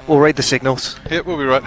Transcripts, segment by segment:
We'll read the signals. Yep, we'll be right.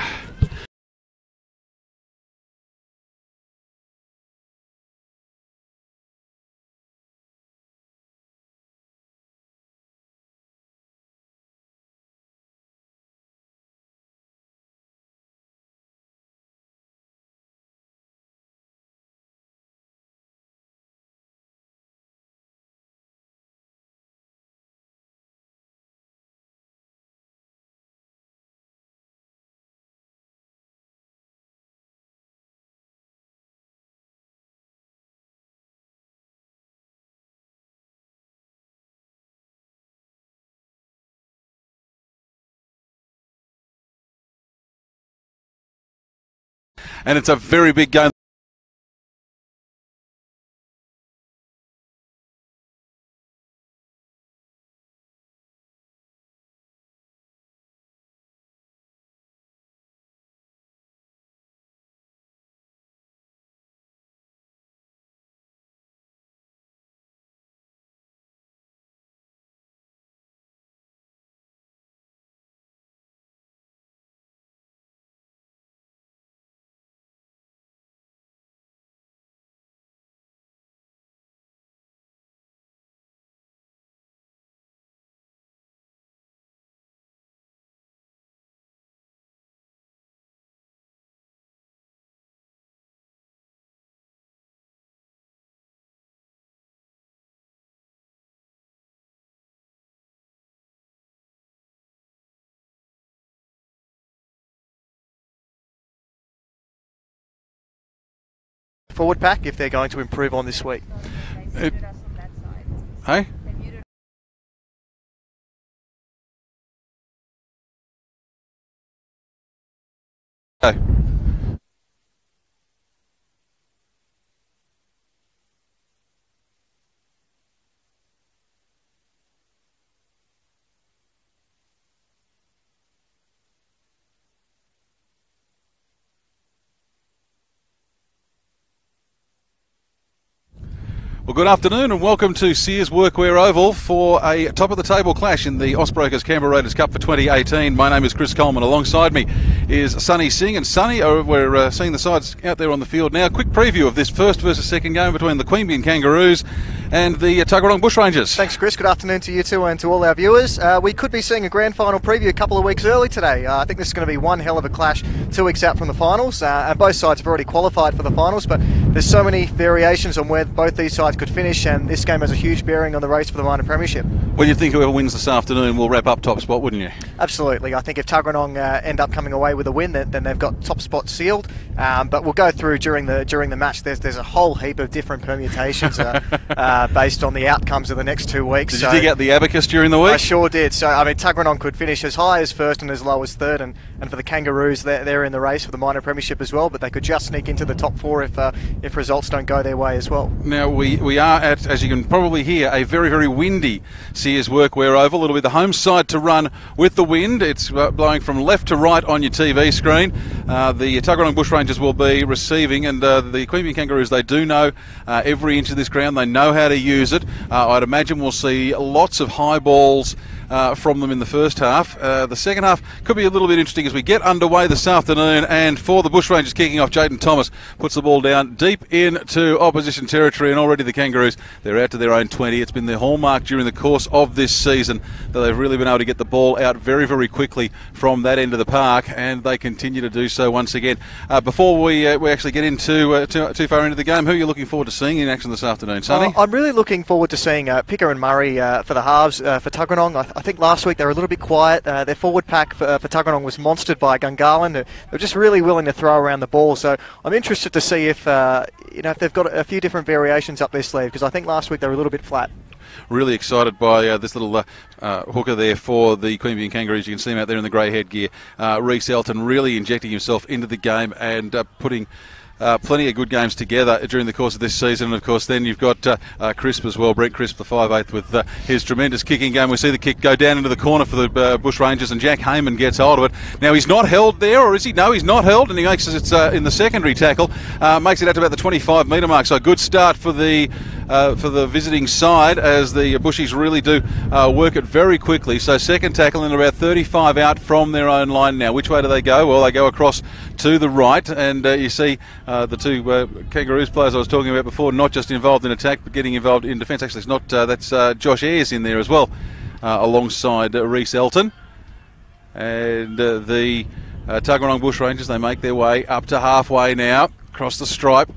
And it's a very big game. Forward pack if they're going to improve on this week. Hey? Okay. Well, good afternoon and welcome to Sears Workwear Oval for a top-of-the-table clash in the Osbrokers Canberra Raiders Cup for 2018. My name is Chris Coleman. Alongside me is Sonny Singh. And Sonny, we're seeing the sides out there on the field now. Quick preview of this first versus second game between the Queanbeyan Kangaroos and the Tuggeranong Bushrangers. Thanks, Chris. Good afternoon to you two and to all our viewers. We could be seeing a grand final preview a couple of weeks early today. I think this is going to be one hell of a clash 2 weeks out from the finals. And both sides have already qualified for the finals, but there's so many variations on where both these sides could finish, and this game has a huge bearing on the race for the minor premiership. Well, you'd think whoever wins this afternoon will wrap up top spot, wouldn't you? Absolutely. I think if Tuggeranong end up coming away with a win, then they've got top spot sealed. But we'll go through during the match. There's a whole heap of different permutations based on the outcomes of the next 2 weeks. Did you dig out the abacus during the week? I sure did. So I mean, Tuggeranong could finish as high as first and as low as third, and for the Kangaroos, they're in the race for the minor premiership as well. But they could just sneak into the top 4 if results don't go their way as well. Now we are at, as you can probably hear, a very, very windy Sears Workwear Oval. It'll be the home side to run with the wind. It's blowing from left to right on your TV screen. The Tuggeranong Bushrangers will be receiving, and the Queanbeyan Kangaroos, they do know every inch of this ground. They know how to use it. I'd imagine we'll see lots of high balls from them in the first half. The second half could be a little bit interesting as we get underway this afternoon, and for the Bushrangers kicking off, Jaden Thomas puts the ball down deep into opposition territory, and already the Kangaroos, they're out to their own 20. It's been their hallmark during the course of this season that they've really been able to get the ball out very, very quickly from that end of the park, and they continue to do so once again. Before we actually get into too far into the game, who are you looking forward to seeing in action this afternoon, Sonny? I'm really looking forward to seeing Picker and Murray for the halves for Tuggeranong. I think last week they were a little bit quiet. Their forward pack for Tuggeranong was monstered by Gungahlin. They were just really willing to throw around the ball. So I'm interested to see if if they've got a few different variations up their sleeve, because I think last week they were a little bit flat. Really excited by this little hooker there for the Queanbeyan Kangaroos. You can see him out there in the grey headgear. Reece Elton really injecting himself into the game and putting plenty of good games together during the course of this season. And of course then you've got Crisp as well, Brent Crisp, the 5'8", with his tremendous kicking game. We see the kick go down into the corner for the Bushrangers, and Jack Heyman gets hold of it. Now he's not held there, or is he? No, he's not held, and he makes it in the secondary tackle, makes it out to about the 25 metre mark. So a good start for the for the visiting side, as the Bushies really do work it very quickly. So second tackle and about 35 out from their own line now. Which way do they go? Well, they go across to the right, and you see the two Kangaroos players I was talking about before, not just involved in attack but getting involved in defence. Actually, it's not. That's Josh Ayres in there as well, alongside Reece Elton. And the Tuggeranong Bushrangers, they make their way up to halfway now, across the stripe.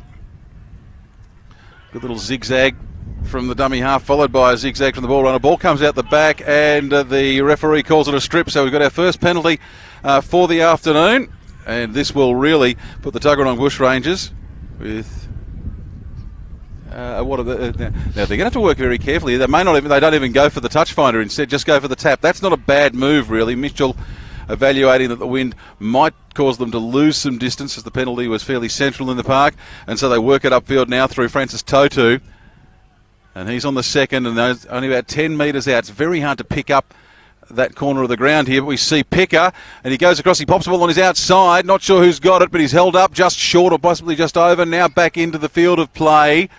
Good little zigzag from the dummy half, followed by a zigzag from the ball runner. Ball comes out the back, and the referee calls it a strip. So we've got our first penalty for the afternoon, and this will really put the Tuggeranong Bushrangers with. Now they're going to have to work very carefully. They don't even go for the touch finder. Instead, just go for the tap. That's not a bad move, really. Mitchell evaluating that the wind might cause them to lose some distance, as the penalty was fairly central in the park, and so they work it upfield now through Francis Totu, and he's on the second, and there's only about 10 metres out. It's very hard to pick up that corner of the ground here, but we see Picker, and he goes across, he pops the ball on his outside, not sure who's got it, but he's held up just short or possibly just over, now back into the field of play.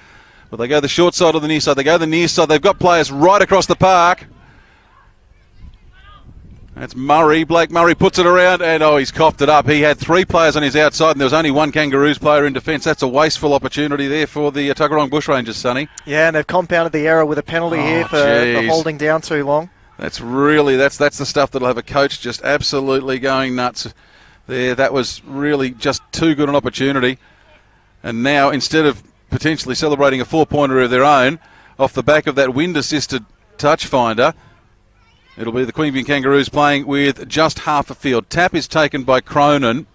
But they go the short side or the near side. They go the near side. They've got players right across the park. That's Murray. Blake Murray puts it around, and he's coughed it up. He had three players on his outside, and there was only one Kangaroos player in defence. That's a wasteful opportunity there for the Tuggeranong Bushrangers, Sonny. Yeah, and they've compounded the error with a penalty here for holding down too long. That's the stuff that'll have a coach just absolutely going nuts there. That was really just too good an opportunity. And now, instead of potentially celebrating a four-pointer of their own off the back of that wind-assisted touch finder, it'll be the Queanbeyan Kangaroos playing with just half a field. Tap is taken by Cronin.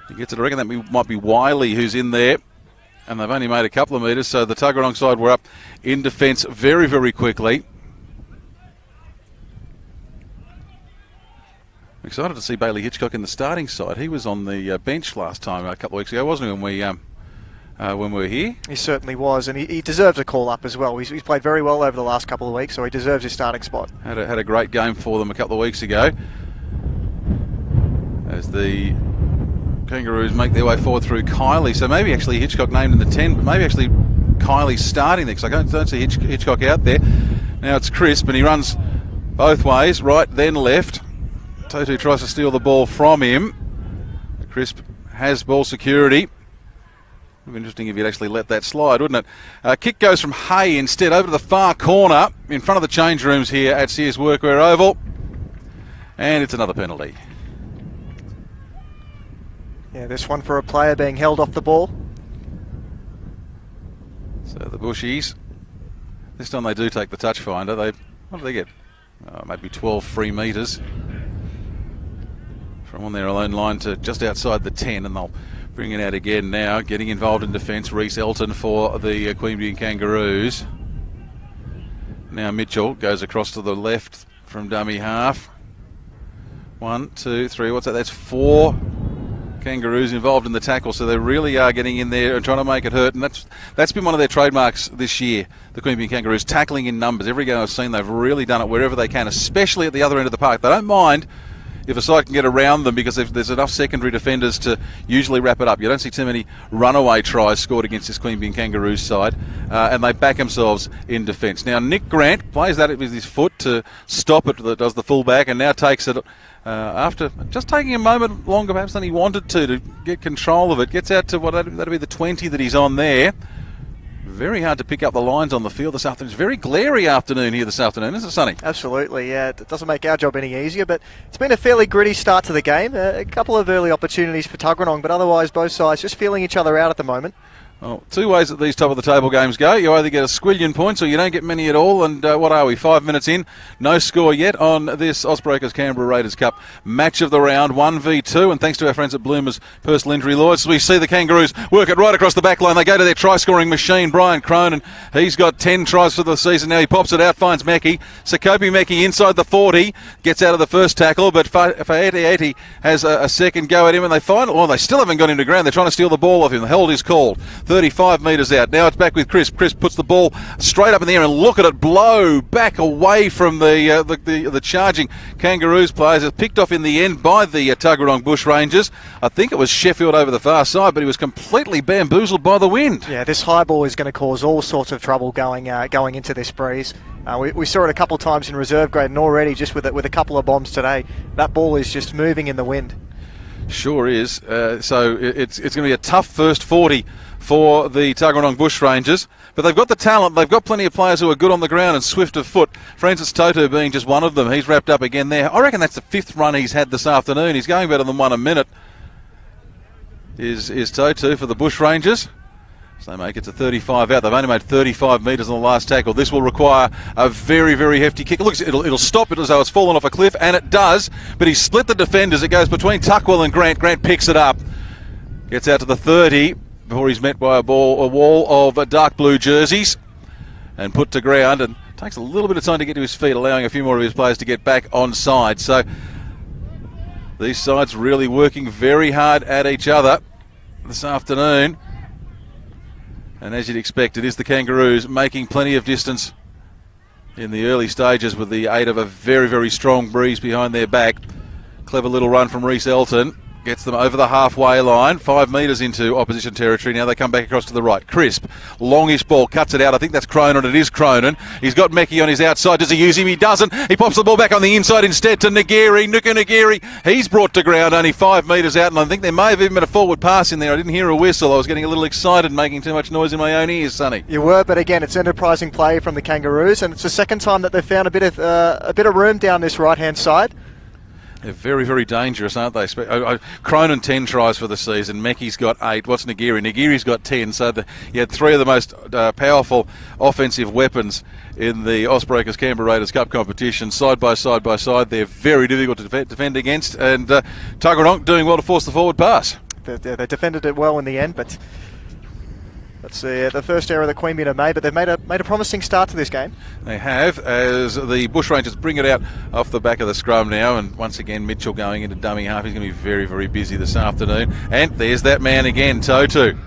He gets it. I reckon that might be Wiley who's in there, and they've only made a couple of metres, so the Tuggeranong side were up in defence very, very quickly. I'm excited to see Bailey Hitchcock in the starting side. He was on the bench last time, a couple of weeks ago, wasn't he, when we were here? He certainly was, and he deserves a call-up as well. He's played very well over the last couple of weeks, so he deserves his starting spot. Had a great game for them a couple of weeks ago, as the Kangaroos make their way forward through Kylie. So maybe actually Hitchcock named in the 10, but maybe actually Kylie's starting there, because I don't see Hitchcock out there. Now it's Crisp, and he runs both ways, right then left. Totu tries to steal the ball from him. Crisp has ball security. Would be interesting if he'd actually let that slide, wouldn't it? Kick goes from Hay instead over to the far corner in front of the change rooms here at Sears Workwear Oval. And it's another penalty. Yeah, this one for a player being held off the ball. So the Bushies, this time they do take the touch finder. What do they get? Maybe 12 free metres from on their own line to just outside the 10, and they'll bring it out again now. Getting involved in defence, Reece Elton for the Queanbeyan Kangaroos. Now Mitchell goes across to the left from dummy half. 1, 2, 3, what's that? That's 4 Kangaroos involved in the tackle, so they really are getting in there and trying to make it hurt, and that's been one of their trademarks this year, the Queanbeyan Kangaroos, tackling in numbers. Every game I've seen, they've really done it wherever they can, especially at the other end of the park. They don't mind if a side can get around them, because there's enough secondary defenders to usually wrap it up. You don't see too many runaway tries scored against this Queanbeyan Kangaroos side, and they back themselves in defence. Now Nick Grant plays that with his foot to stop it, does the fullback, and now takes it after just taking a moment longer perhaps than he wanted to get control of it. Gets out to that'll be the 20 that he's on there. Very hard to pick up the lines on the field this afternoon. It's a very glary afternoon here this afternoon, isn't it, Sonny? Absolutely, yeah. It doesn't make our job any easier, but it's been a fairly gritty start to the game. A couple of early opportunities for Tuggeranong, but otherwise both sides just feeling each other out at the moment. Well, two ways that these top-of-the-table games go. You either get a squillion points or you don't get many at all. And what are we, 5 minutes in? No score yet on this Osbreakers Canberra Raiders Cup match of the round, 1v2. And thanks to our friends at Bloomers Personal Injury Lawyers, we see the Kangaroos work it right across the back line. They go to their try-scoring machine, Brian Cronin. He's got 10 tries for the season now. He pops it out, finds Mackey. Sakopi Mackey inside the 40, gets out of the first tackle, but Faeti has a second go at him, and they find it. Well, they still haven't got him to ground. They're trying to steal the ball off him. The hold is called. 35 metres out. Now it's back with Chris. Chris puts the ball straight up in the air and look at it blow back away from the charging Kangaroos players. It's picked off in the end by the Tuggeranong Bushrangers. I think it was Sheffield over the far side, but he was completely bamboozled by the wind. Yeah, this high ball is going to cause all sorts of trouble going into this breeze. We saw it a couple of times in reserve grade, and already just with a couple of bombs today, that ball is just moving in the wind. Sure is. So it's going to be a tough first 40 for the Tuggeranong Bushrangers. But they've got the talent. They've got plenty of players who are good on the ground and swift of foot. Francis Toto being just one of them. He's wrapped up again there. I reckon that's the 5th run he's had this afternoon. He's going better than 1 a minute. Is Toto for the Bushrangers. So they make it to 35 out. They've only made 35 metres on the last tackle. This will require a very, very hefty kick. Look, it'll stop it as though it's fallen off a cliff, and it does. But he's split the defenders. It goes between Tuckwell and Grant. Grant picks it up. Gets out to the 30 before he's met by a wall of dark blue jerseys and put to ground. And takes a little bit of time to get to his feet, allowing a few more of his players to get back on side. So these sides really working very hard at each other this afternoon. And as you'd expect, it is the Kangaroos making plenty of distance in the early stages with the aid of a very, very strong breeze behind their back. Clever little run from Reece Elton. Gets them over the halfway line, 5 metres into opposition territory. Now they come back across to the right. Crisp, longish ball, cuts it out. I think that's Cronin. It is Cronin. He's got Meckie on his outside. Does he use him? He doesn't. He pops the ball back on the inside instead to Ngiri. Nuka Ngiri. He's brought to ground only 5 metres out, and I think there may have even been a forward pass in there. I didn't hear a whistle. I was getting a little excited, making too much noise in my own ears, Sonny. You were, but again, it's enterprising play from the Kangaroos, and it's the second time that they've found a bit of room down this right-hand side. They're very, very dangerous, aren't they? Cronin 10 tries for the season. Meckie's got 8. What's Ngiri? Ngiri's got 10. So you had 3 of the most powerful offensive weapons in the Ospreakers Canberra Raiders Cup competition, side by side by side. They're very difficult to defend against, and Tuggeranong doing well to force the forward pass. They defended it well in the end, but that's the first error that Queanbeyan have made, but they've made a promising start to this game. They have, as the Bushrangers bring it out off the back of the scrum now, and once again Mitchell going into dummy half. He's going to be very, very busy this afternoon. And there's that man again, Totu.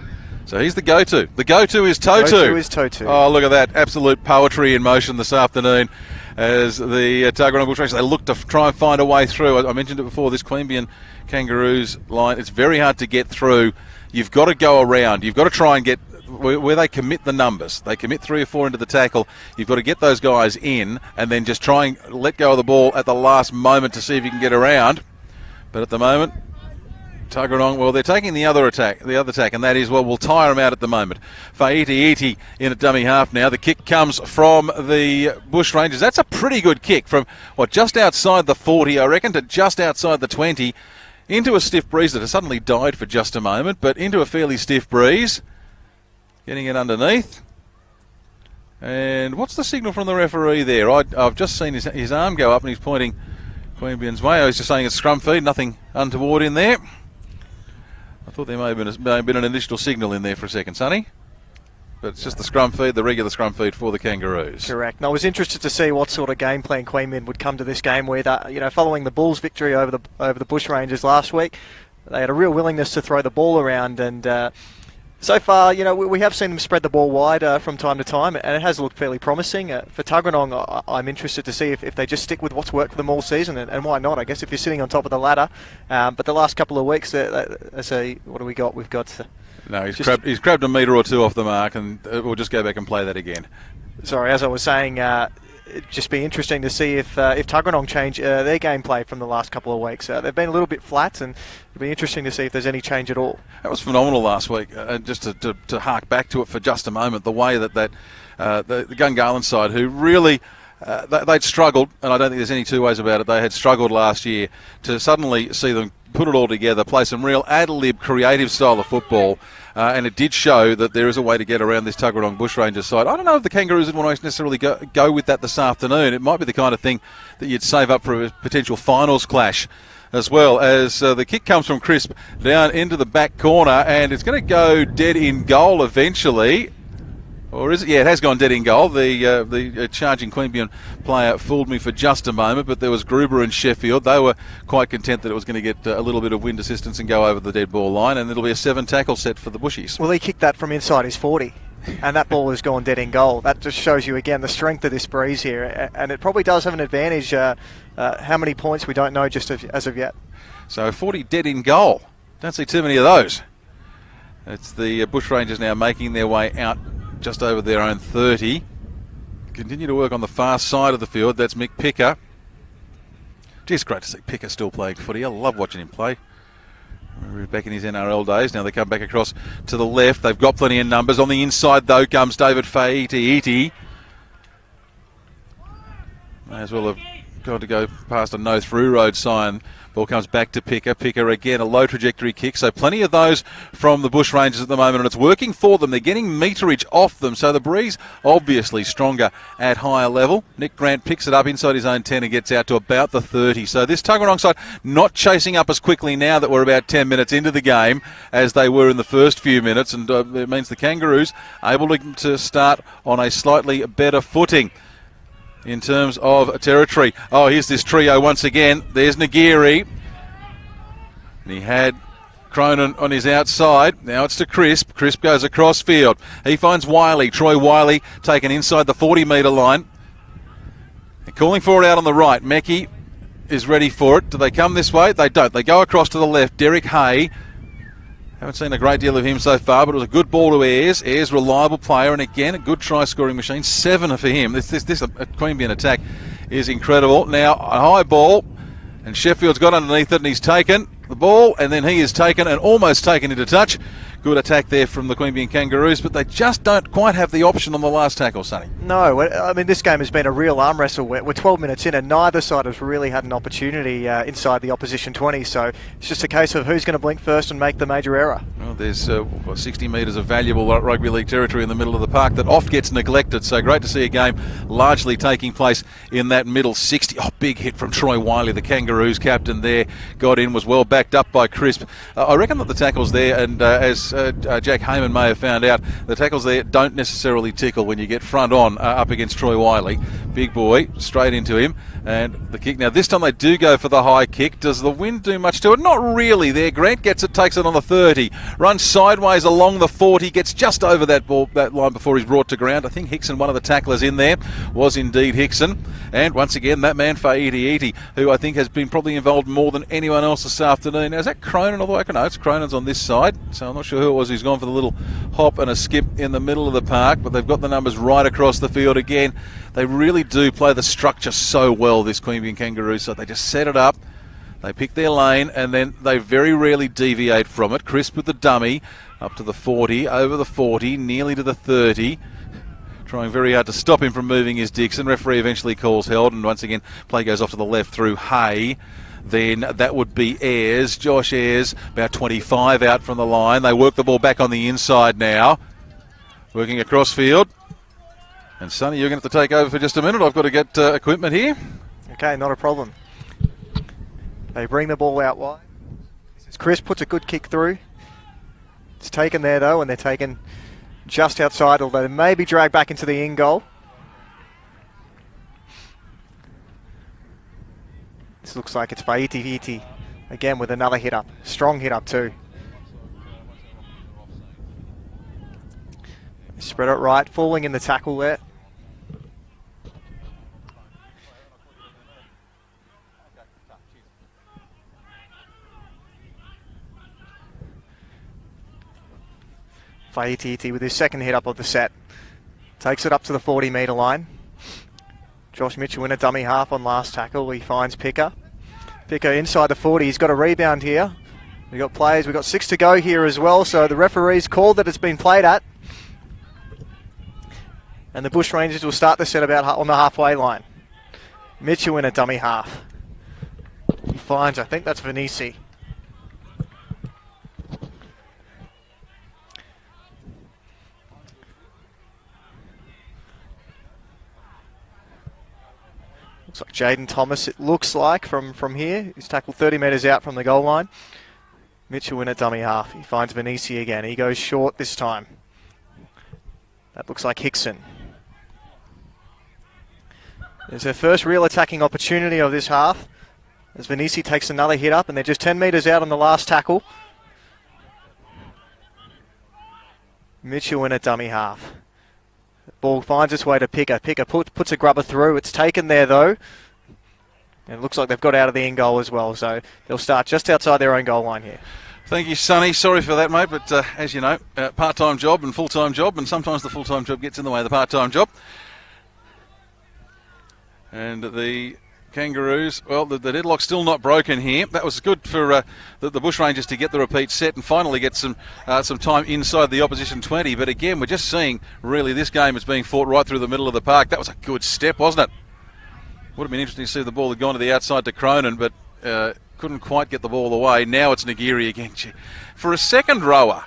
So he's the go-to. The go-to is Totu. Go-to is Totu. Oh, look at that. Absolute poetry in motion this afternoon as the Tuggeranong Bushrangers, they look to try and find a way through. I mentioned it before, this Queanbeyan Kangaroos line, it's very hard to get through. You've got to go around. You've got to try and get where they commit the numbers. They commit 3 or 4 into the tackle. You've got to get those guys in and then just try and let go of the ball at the last moment to see if you can get around. But at the moment, Tuggeranong, well, they're taking the other tack, and that is, well, we'll tire them out at the moment. Faiti in at dummy half now. The kick comes from the Bushrangers. That's a pretty good kick from, just outside the 40, I reckon, to just outside the 20, into a stiff breeze that has suddenly died for just a moment, but into a fairly stiff breeze. Getting it underneath. And what's the signal from the referee there? I've just seen his arm go up and he's pointing Queanbeyan's way. I was just saying it's scrum feed, nothing untoward in there. I thought there may have been an additional signal in there for a second, Sonny. But it's just the scrum feed, the regular scrum feed for the Kangaroos. Correct. And I was interested to see what sort of game plan Queanbeyan would come to this game with. Following the Bulls' victory over the Bushrangers last week, they had a real willingness to throw the ball around, and so far, we have seen them spread the ball wide from time to time, and it has looked fairly promising. For Tuggeranong, I'm interested to see if they just stick with what's worked for them all season, and why not? I guess if you're sitting on top of the ladder. But the last couple of weeks, what do we got? We've got... No, he's grabbed a metre or 2 off the mark, and we'll just go back and play that again. Sorry, as I was saying, it'd just be interesting to see if Tuggeranong change their gameplay from the last couple of weeks. They've been a little bit flat, and it'll be interesting to see if there's any change at all. That was phenomenal last week. Just to hark back to it for just a moment, the way that the Gungahlin side, who really they'd struggled, and I don't think there's any two ways about it. They had struggled last year, to suddenly see them put it all together, play some real ad-lib, creative style of football, and it did show that there is a way to get around this Tuggeranong Bushrangers side. I don't know if the Kangaroos would want to necessarily go with that this afternoon. It might be the kind of thing that you'd save up for a potential finals clash, as well as the kick comes from Crisp down into the back corner, and it's going to go dead in goal eventually. Or is it? Yeah, it has gone dead in goal. The charging Queanbeyan player fooled me for just a moment, but there was Gruber and Sheffield. They were quite content that it was going to get a little bit of wind assistance and go over the dead ball line, and it'll be a 7-tackle set for the Bushies. Well, he kicked that from inside his 40, and that ball has gone dead in goal. That just shows you, again, the strength of this breeze here, and it probably does have an advantage. How many points, we don't know just as of yet. So 40 dead in goal. Don't see too many of those. It's the Bushrangers now making their way out just over their own 30. Continue to work on the far side of the field. That's Mick Picker. Just great to see Picker still playing footy. I love watching him play. Back in his NRL days. Now they come back across to the left. They've got plenty of numbers. On the inside, though, comes David Fa'iti. May as well have got to go past a no-through road sign. Ball comes back to Picker. Picker again, a low trajectory kick. So plenty of those from the Bushrangers at the moment, and it's working for them. They're getting meterage off them, so the breeze obviously stronger at higher level. Nick Grant picks it up inside his own 10 and gets out to about the 30. So this Tuggeranong side not chasing up as quickly now that we're about 10 minutes into the game as they were in the first few minutes, and it means the Kangaroos able to start on a slightly better footing in terms of territory. Oh, here's this trio once again. There's Nagiri. And he had Cronin on his outside. Now it's to Crisp. Crisp goes across field. He finds Wiley. Troy Wiley taken inside the 40-metre line. They're calling for it out on the right. Meckie is ready for it. Do they come this way? They don't. They go across to the left. Derek Hay. Haven't seen a great deal of him so far, but it was a good ball to Ayres. Ayres, reliable player, and again, a good try-scoring machine. 7 for him. This Queanbeyan attack is incredible. Now, a high ball, and Sheffield's got underneath it, and he's taken the ball, and then he is taken and almost taken into touch. Good attack there from the Queanbeyan Kangaroos, but they just don't quite have the option on the last tackle, Sonny. No, I mean, this game has been a real arm wrestle. We're 12 minutes in, and neither side has really had an opportunity inside the opposition 20, so it's just a case of who's going to blink first and make the major error. Well, there's 60 metres of valuable rugby league territory in the middle of the park that oft gets neglected, so great to see a game largely taking place in that middle 60. Oh, big hit from Troy Wiley, the Kangaroos captain there, got in, was well backed up by Crisp. I reckon that the tackles there, and as Jack Heyman may have found out, the tackles there don't necessarily tickle when you get front on up against Troy Wiley. Big boy, straight into him, and the kick. Now this time they do go for the high kick. Does the wind do much to it? Not really there. Grant gets it, takes it on the 30, runs sideways along the 40, gets just over that line before he's brought to ground. I think Hickson, one of the tacklers in there, was indeed Hickson. And once again, that man Fa'iti, who I think has been probably involved more than anyone else this afternoon. Now, is that Cronin all the way? No, it's Cronin's on this side, so I'm not sure who it was who's gone for the little hop and a skip in the middle of the park, but they've got the numbers right across the field again. They really do play the structure so well, this Queanbeyan Kangaroos, so they just set it up, they pick their lane, and then they very rarely deviate from it. Crisp with the dummy, up to the 40, over the 40, nearly to the 30. Trying very hard to stop him from moving his Dixon. Referee eventually calls held, and once again, play goes off to the left through Hay. Then that would be Ayres. Josh Ayres, about 25 out from the line. They work the ball back on the inside now. Working across field. And Sonny, you're going to have to take over for just a minute. I've got to get equipment here. Okay, not a problem. They bring the ball out wide. Chris puts a good kick through. It's taken there, though, and they're taken just outside, although they may be dragged back into the in goal. This looks like it's Fa'iti again with another hit up. Strong hit up too. Spread it right, falling in the tackle there. Fa'iti with his second hit up of the set. Takes it up to the 40-metre line. Josh Mitchell in a dummy half on last tackle. He finds Picker. Picker inside the 40. He's got a rebound here. We've got players. We've got 6 to go here as well. So the referee's called that it's been played at. And the Bushrangers will start the set about on the halfway line. Mitchell in a dummy half. He finds, I think that's Venisi. Looks like Jaden Thomas, it looks like, from here. He's tackled 30 metres out from the goal line. Mitchell in a dummy half. He finds Venisi again. He goes short this time. That looks like Hickson. There's their first real attacking opportunity of this half, as Venisi takes another hit up, and they're just 10 metres out on the last tackle. Mitchell in a dummy half. Ball finds its way to Picker. Picker puts a grubber through. It's taken there, though. And it looks like they've got out of the end goal as well, so they'll start just outside their own goal line here. Thank you, Sonny. Sorry for that, mate, but as you know, part-time job and full-time job, and sometimes the full-time job gets in the way of the part-time job. And the Kangaroos, well, the deadlock's still not broken here. That was good for the Bushrangers to get the repeat set and finally get some time inside the opposition 20. But again, we're just seeing really this game is being fought right through the middle of the park. That was a good step, wasn't it? Would have been interesting to see if the ball had gone to the outside to Cronin, but couldn't quite get the ball away. Now it's Nagiri again. For a second rower,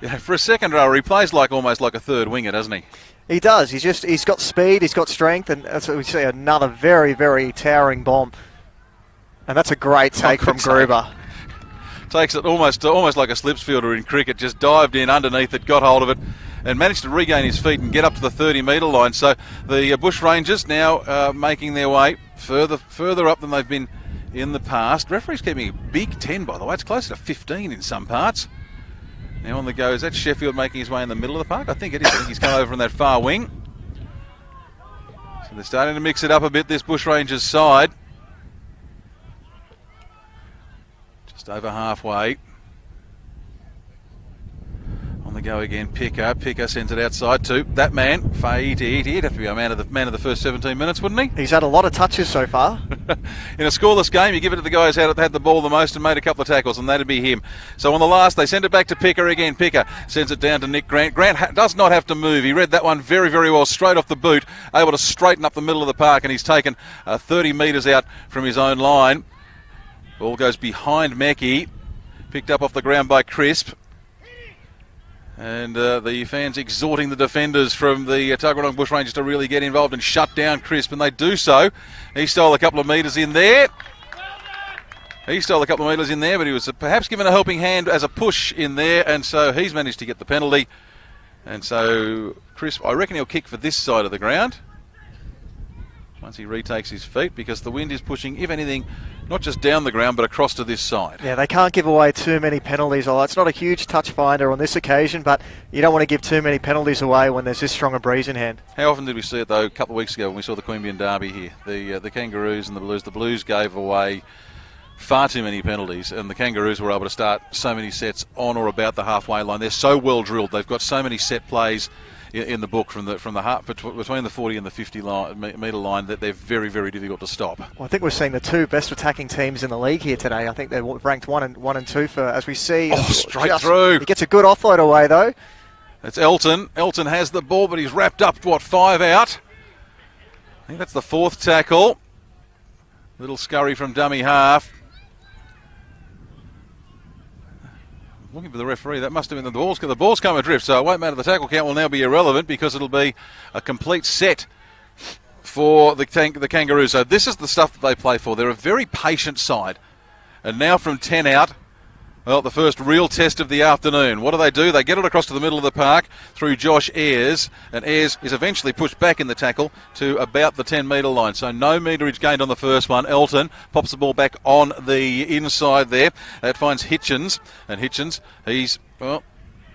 he plays almost like a third winger, doesn't he? He does. He's got speed, he's got strength, and that's what we see, another very, very towering bomb. And that's a great take from Gruber. Takes it almost like a slips fielder in cricket, just dived in underneath it, got hold of it, and managed to regain his feet and get up to the 30-metre line. So the Bushrangers now making their way further up than they've been in the past. Referee's keeping a big 10, by the way. It's closer to 15 in some parts. Now on the go, is that Sheffield making his way in the middle of the park? I think it is. I think he's come over on that far wing. So they're starting to mix it up a bit, this Bushrangers side. Just over halfway. On the go again, Picker. Picker sends it outside to that man, Fa'iti. He'd have to be a man of the first 17 minutes, wouldn't he? He's had a lot of touches so far. In a scoreless game, you give it to the guy who's had the ball the most and made a couple of tackles, and that'd be him. So on the last, they send it back to Picker again. Picker sends it down to Nick Grant. Grant does not have to move. He read that one very, very well, straight off the boot, able to straighten up the middle of the park, and he's taken 30 metres out from his own line. Ball goes behind Meckie, picked up off the ground by Crisp. And the fans exhorting the defenders from the Tuggeranong Bushrangers to really get involved and shut down Crisp, and they do so. He stole a couple of metres in there. But he was perhaps given a helping hand as a push in there, and so he's managed to get the penalty. And so Crisp, I reckon he'll kick for this side of the ground once he retakes his feet, because the wind is pushing, if anything, not just down the ground, but across to this side. Yeah, they can't give away too many penalties. Although it's not a huge touch finder on this occasion, but you don't want to give too many penalties away when there's this strong a breeze in hand. How often did we see it, though, a couple of weeks ago when we saw the Queanbeyan derby here? The Kangaroos and the Blues. The Blues gave away far too many penalties, and the Kangaroos were able to start so many sets on or about the halfway line. They're so well drilled. They've got so many set plays in the book from the half, between the 40 and the 50 metre line, that they're very, very difficult to stop. Well, I think we're seeing the two best attacking teams in the league here today. I think they're ranked 1 and 2 for, as we see. Straight through. He gets a good offload away though. It's Elton. Elton has the ball, but he's wrapped up, 5 out. I think that's the 4th tackle. Little scurry from dummy half. Looking for the referee. That must have been the ball's come adrift, so it won't matter. The tackle count will now be irrelevant because it'll be a complete set for the Kangaroos. So this is the stuff that they play for. They're a very patient side. And now from 10 out, well, the first real test of the afternoon. What do? They get it across to the middle of the park through Josh Ayres, and Ayres is eventually pushed back in the tackle to about the 10-metre line. So no meterage gained on the first one. Elton pops the ball back on the inside there. That finds Hitchens, and Hitchens, he's, well,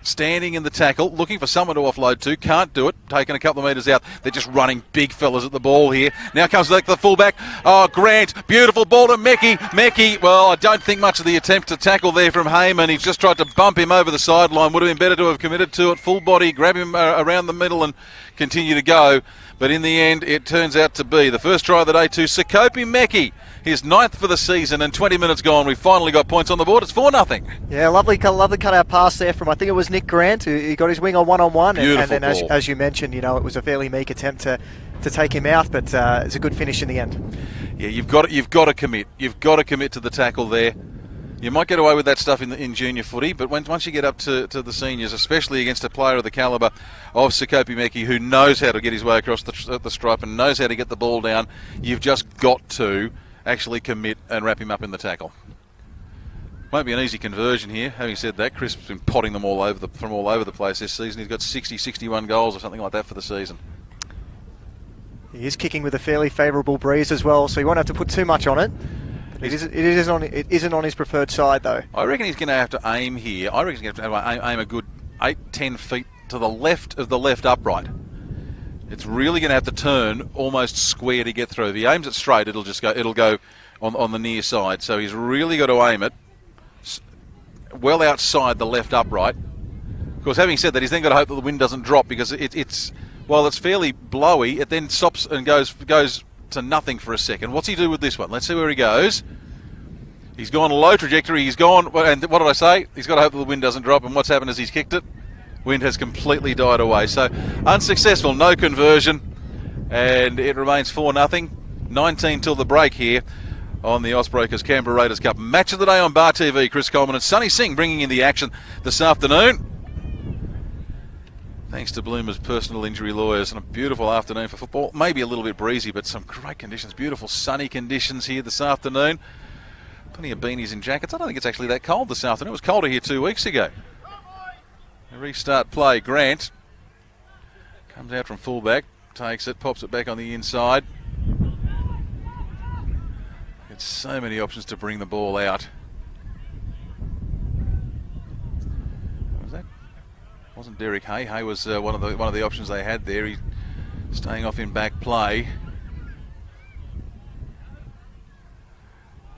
standing in the tackle, looking for someone to offload to, can't do it, taking a couple of metres out. They're just running big fellas at the ball here. Now comes the fullback. Oh, Grant, beautiful ball to Meckie. Meckie, well, I don't think much of the attempt to tackle there from Heyman. He's just tried to bump him over the sideline. Would have been better to have committed to it. Full body, grab him around the middle and continue to go. But in the end, it turns out to be the first try of the day to Sekope Meckie. His 9th for the season, and 20 minutes gone. We've finally got points on the board. It's 4-0. Yeah, lovely cut-out pass there from, I think it was Nick Grant, who he got his wing on one-on-one. Beautiful and then, as you mentioned, it was a fairly meek attempt to take him out, but it's a good finish in the end. Yeah, you've got to commit. You've got to commit to the tackle there. You might get away with that stuff in junior footy, but once you get up to the seniors, especially against a player of the calibre of Sekope Meckie, who knows how to get his way across the stripe and knows how to get the ball down, you've just got to actually commit and wrap him up in the tackle. Won't be an easy conversion here. Having said that, Chris has been potting them from all over the place this season. He's got 60, 61 goals or something like that for the season. He is kicking with a fairly favourable breeze as well, so he won't have to put too much on it. It isn't on his preferred side, though. I reckon he's going to have to aim here. I reckon he's going to have to aim a good 8-10 feet to the left of the left upright. It's really going to have to turn almost square to get through. If he aims it straight, it'll go on the near side. So he's really got to aim it well outside the left upright. Of course, having said that, he's then got to hope that the wind doesn't drop, because it's while it's fairly blowy, it then stops and goes to nothing for a second. What's he do with this one? Let's see where he goes. He's gone a low trajectory. He's gone, and what did I say? He's got to hope that the wind doesn't drop, and what's happened is he's kicked it. Wind has completely died away. So unsuccessful, no conversion, and it remains 4-0. 19 till the break here on the Osbreakers Canberra Raiders Cup. Match of the day on Bar TV. Chris Coleman and Sonny Singh bringing in the action this afternoon. Thanks to Bloomer's personal injury lawyers, and a beautiful afternoon for football. Maybe a little bit breezy, but some great conditions. Beautiful sunny conditions here this afternoon. Plenty of beanies and jackets. I don't think it's actually that cold this afternoon. It was colder here 2 weeks ago. A restart play. Grant comes out from fullback, takes it, pops it back on the inside. It's so many options to bring the ball out. Wasn't Derek Hay. Hay was one of the options they had there. He's staying off in back play.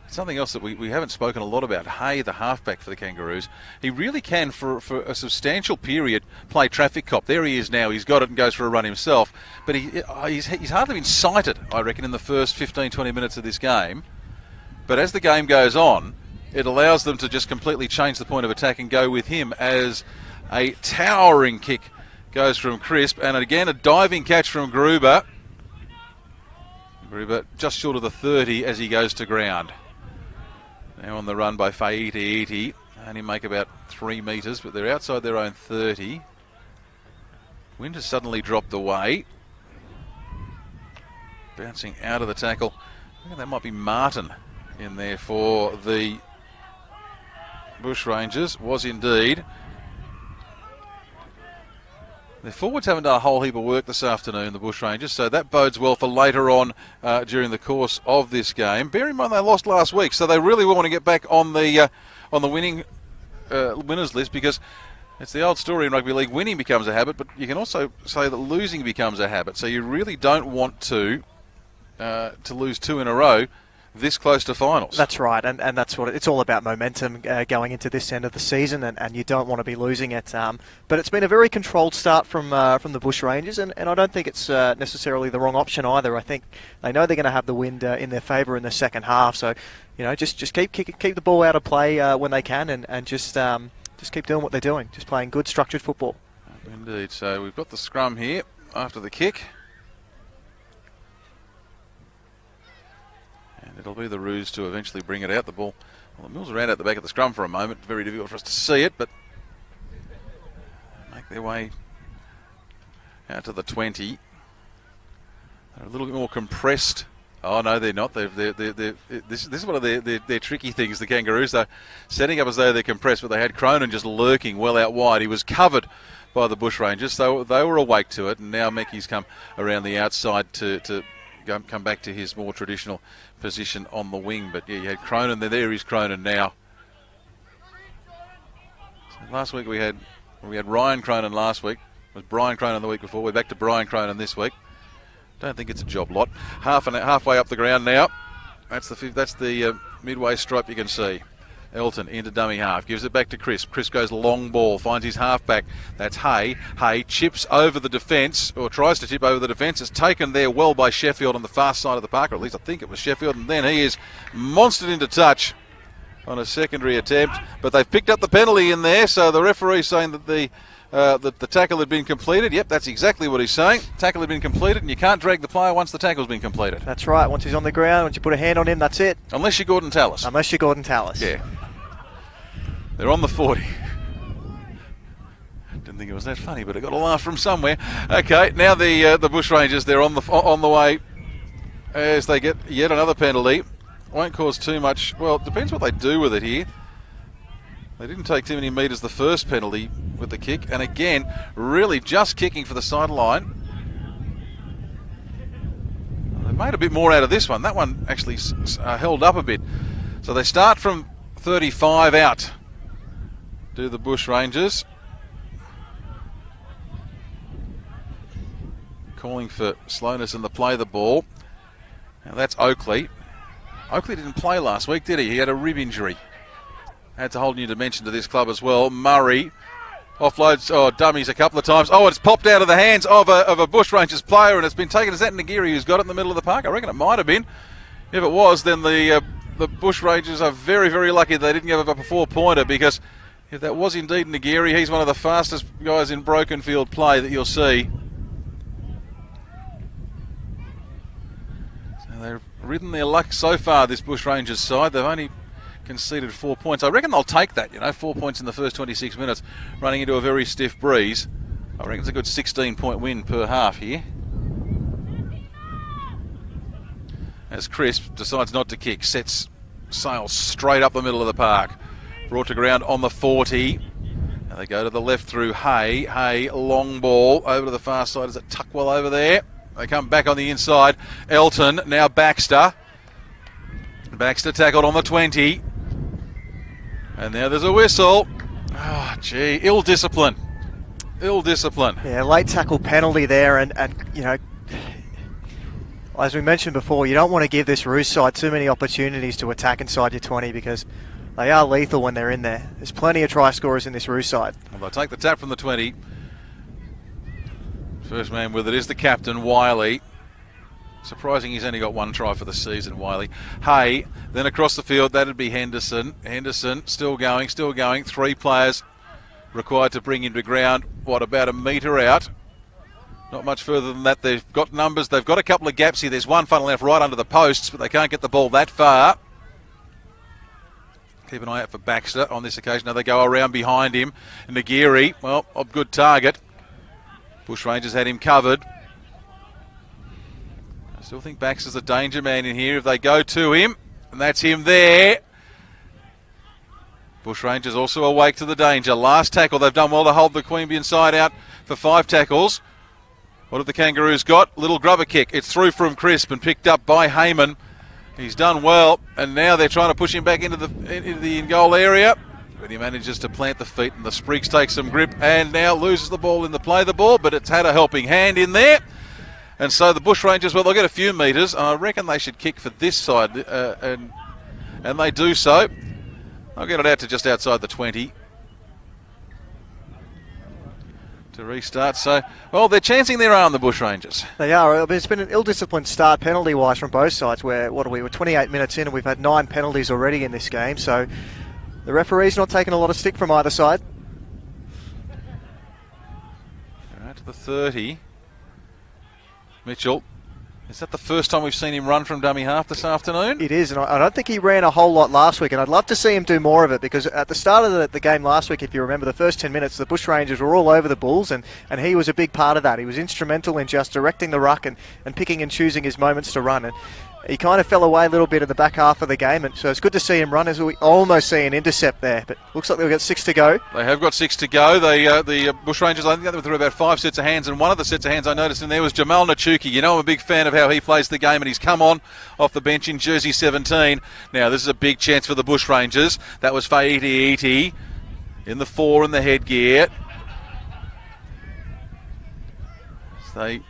Something else that we haven't spoken a lot about. Hay, the halfback for the Kangaroos, he really can, for a substantial period, play traffic cop. There he is now. He's got it and goes for a run himself. But he's hardly been sighted, I reckon, in the first 15-20 minutes of this game. But as the game goes on, it allows them to just completely change the point of attack and go with him, as a towering kick goes from Crisp, and again a diving catch from Gruber. Gruber just short of the 30 as he goes to ground. Now on the run by Fa'iti. Only make about 3 metres, but they're outside their own 30. Wind has suddenly dropped away. Bouncing out of the tackle. I think that might be Martin in there for the Bushrangers. Was indeed. The forwards haven't done a whole heap of work this afternoon, the Bushrangers, so that bodes well for later on during the course of this game. Bear in mind they lost last week, so they really want to get back on the winners list, because it's the old story in rugby league. Winning becomes a habit, but you can also say that losing becomes a habit. So you really don't want to lose 2 in a row this close to finals. That's right, and that's what it's all about, momentum going into this end of the season, and you don't want to be losing it. But it's been a very controlled start from the Bushrangers, and I don't think it's necessarily the wrong option either. I think they know they're going to have the wind in their favour in the second half, so just keep the ball out of play when they can, and just keep doing what they're doing, just playing good structured football. Indeed. So we've got the scrum here after the kick. It'll be the Roos to eventually bring it out. The ball, well, it mills around at the back of the scrum for a moment. Very difficult for us to see it, but make their way out to the 20. They're a little bit more compressed. Oh no, they're not. This is one of their tricky things. The Kangaroos, they're setting up as though they're compressed, but they had Cronin just lurking well out wide. He was covered by the Bushrangers, so they were awake to it, and now Meckie's come around the outside to come back to his more traditional position on the wing. But yeah, you had Cronin there. Is Cronin now. So last week we had Ryan Cronin last week. It was Brian Cronin the week before. We're back to Brian Cronin this week. Don't think it's a job lot. Halfway up the ground now. That's the midway stripe you can see. Elton into dummy half, gives it back to Chris. Chris goes long ball, finds his halfback. That's Hay. Hay chips over the defence, or tries to chip over the defence. It's taken there well by Sheffield on the far side of the park, or at least I think it was Sheffield. And then he is monstered into touch on a secondary attempt. But they've picked up the penalty in there, so the referee's saying that the tackle had been completed. Yep, that's exactly what he's saying. Tackle had been completed, and you can't drag the player once the tackle's been completed. That's right. Once he's on the ground, once you put a hand on him, that's it. Unless you're Gordon Tallis. Yeah. They're on the 40. Didn't think it was that funny, but it got a laugh from somewhere. Okay, now the Bushrangers, they're on the way as they get yet another penalty. Won't cause too much. Well, it depends what they do with it here. They didn't take too many metres the first penalty with the kick, and again, really just kicking for the sideline. They've made a bit more out of this one. That one actually held up a bit. So they start from 35 out, do the Bushrangers. Calling for slowness in the play of the ball. Now that's Oakley. Oakley didn't play last week, did he? He had a rib injury. Adds a whole new dimension to this club as well. Murray offloads, dummies a couple of times. Oh, it's popped out of the hands of a Bushrangers player, and it's been taken. Is that Nagiri who's got it in the middle of the park? I reckon it might have been. If it was, then the Bushrangers are very, very lucky they didn't give up a 4-pointer, because if that was indeed Nagiri, he's one of the fastest guys in broken field play that you'll see. So they've ridden their luck so far, this Bushrangers side. They've only conceded 4 points. I reckon they'll take that, 4 points in the first 26 minutes, running into a very stiff breeze. I reckon it's a good 16-point win per half here. As Crisp decides not to kick, sets sail straight up the middle of the park. Brought to ground on the 40. Now they go to the left through Hay. Hay, long ball over to the far side. Is it Tuckwell over there? They come back on the inside. Elton, now Baxter. Baxter tackled on the 20. And now there's a whistle. Oh, gee, ill discipline. Ill discipline. Yeah, late tackle penalty there, and as we mentioned before, you don't want to give this Roos side too many opportunities to attack inside your 20, because they are lethal when they're in there. There's plenty of try scorers in this Roos side. Well, they'll take the tap from the 20. First man with it is the captain, Wiley. Surprising he's only got one try for the season, Wiley. Hay, then across the field, that'd be Henderson. Henderson, still going. 3 players required to bring him to ground. About a metre out? Not much further than that. They've got numbers. They've got a couple of gaps here. There's one, funnily enough, right under the posts, but they can't get the ball that far. Keep an eye out for Baxter on this occasion. Now they go around behind him. Nagiri, well, a good target. Bushrangers had him covered. I still think Baxter's a danger man in here if they go to him, and that's him there. Bushrangers also awake to the danger. Last tackle, they've done well to hold the Queanbeyan side out for 5 tackles. What have the Kangaroos got? Little grubber kick. It's through from Crisp and picked up by Heyman. He's done well, and now they're trying to push him back into the in-goal area. But he manages to plant the feet, and the Sprigs take some grip, and now loses the ball in the play of the ball, but it's had a helping hand in there. And so the Bushrangers, well, they'll get a few metres, and I reckon they should kick for this side, and they do so. I'll get it out to just outside the 20 to restart. So, well, they're chancing their arm, the Bushrangers. They are. It's been an ill-disciplined start penalty-wise from both sides, where, we're 28 minutes in and we've had 9 penalties already in this game, so the referee's not taking a lot of stick from either side. They're out to the 30. Mitchell, is that the first time we've seen him run from dummy half this afternoon? It is, and I don't think he ran a whole lot last week, and I'd love to see him do more of it, because at the start of the game last week, if you remember, the first 10 minutes, the Bushrangers were all over the Bulls, and he was a big part of that. He was instrumental in just directing the ruck and picking and choosing his moments to run, and he kind of fell away a little bit in the back half of the game, and so it's good to see him run, as we almost see an intercept there, but looks like they've got 6 to go. They have got 6 to go. The Bushrangers, I think they were through about 5 sets of hands, and one of the sets of hands I noticed in there was Jamal Nachuki. I'm a big fan of how he plays the game, and he's come on off the bench in jersey 17. Now, this is a big chance for the Bushrangers. That was Fa'iti Iti in the 4 in the headgear. So they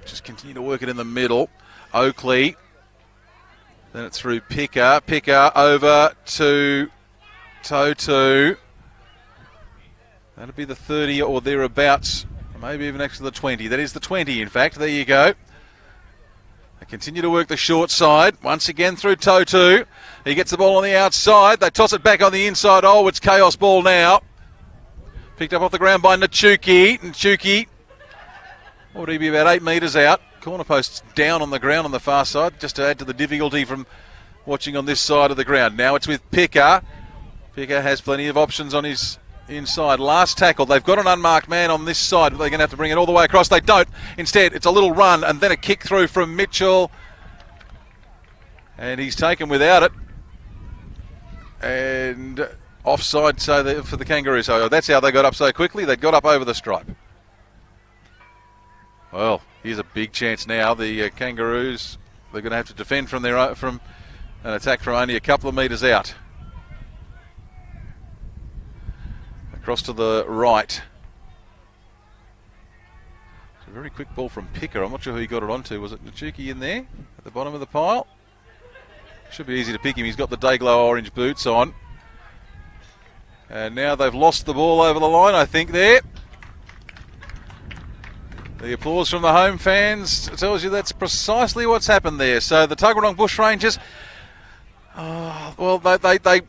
just continue to work it in the middle. Oakley. Then it's through Picker. Picker over to Totu. That'll be the 30 or thereabouts. Maybe even next to the 20. That is the 20, in fact. There you go. They continue to work the short side. Once again through Totu. He gets the ball on the outside. They toss it back on the inside. Oh, it's chaos ball now. Picked up off the ground by Nachuki. Nachuki. What would he be, about 8 metres out? Corner post's down on the ground on the far side, just to add to the difficulty from watching on this side of the ground. Now it's with Picker. Picker has plenty of options on his inside. Last tackle. They've got an unmarked man on this side, but they're going to have to bring it all the way across. They don't. Instead, it's a little run and then a kick through from Mitchell. And he's taken without it. And offside for the Kangaroos. So that's how they got up so quickly. They got up over the stripe. Well, here's a big chance now. The Kangaroos, they're going to have to defend from an attack from only a couple of metres out. Across to the right. It's a very quick ball from Picker. I'm not sure who he got it onto. Was it Nachuki in there at the bottom of the pile? Should be easy to pick him. He's got the Dayglow orange boots on. And now they've lost the ball over the line, I think, there. The applause from the home fans tells you that's precisely what's happened there. So the Tuggeranong Bushrangers, well,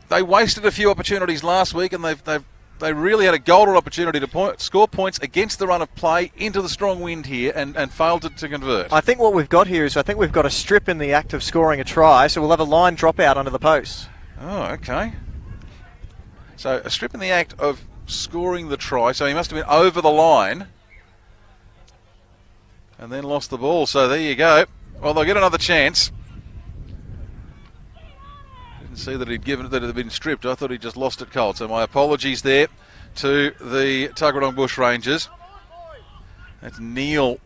they wasted a few opportunities last week, and they really had a golden opportunity to score points against the run of play into the strong wind here and failed to convert. I think what we've got here is we've got a strip in the act of scoring a try, so we'll have a line drop out under the post. Oh, okay. So a strip in the act of scoring the try, so he must have been over the line and then lost the ball. So there you go. Well, they'll get another chance. Didn't see that it had been stripped. I thought he just lost it cold. So my apologies there to the Tuggeranong Bushrangers. That's Neil,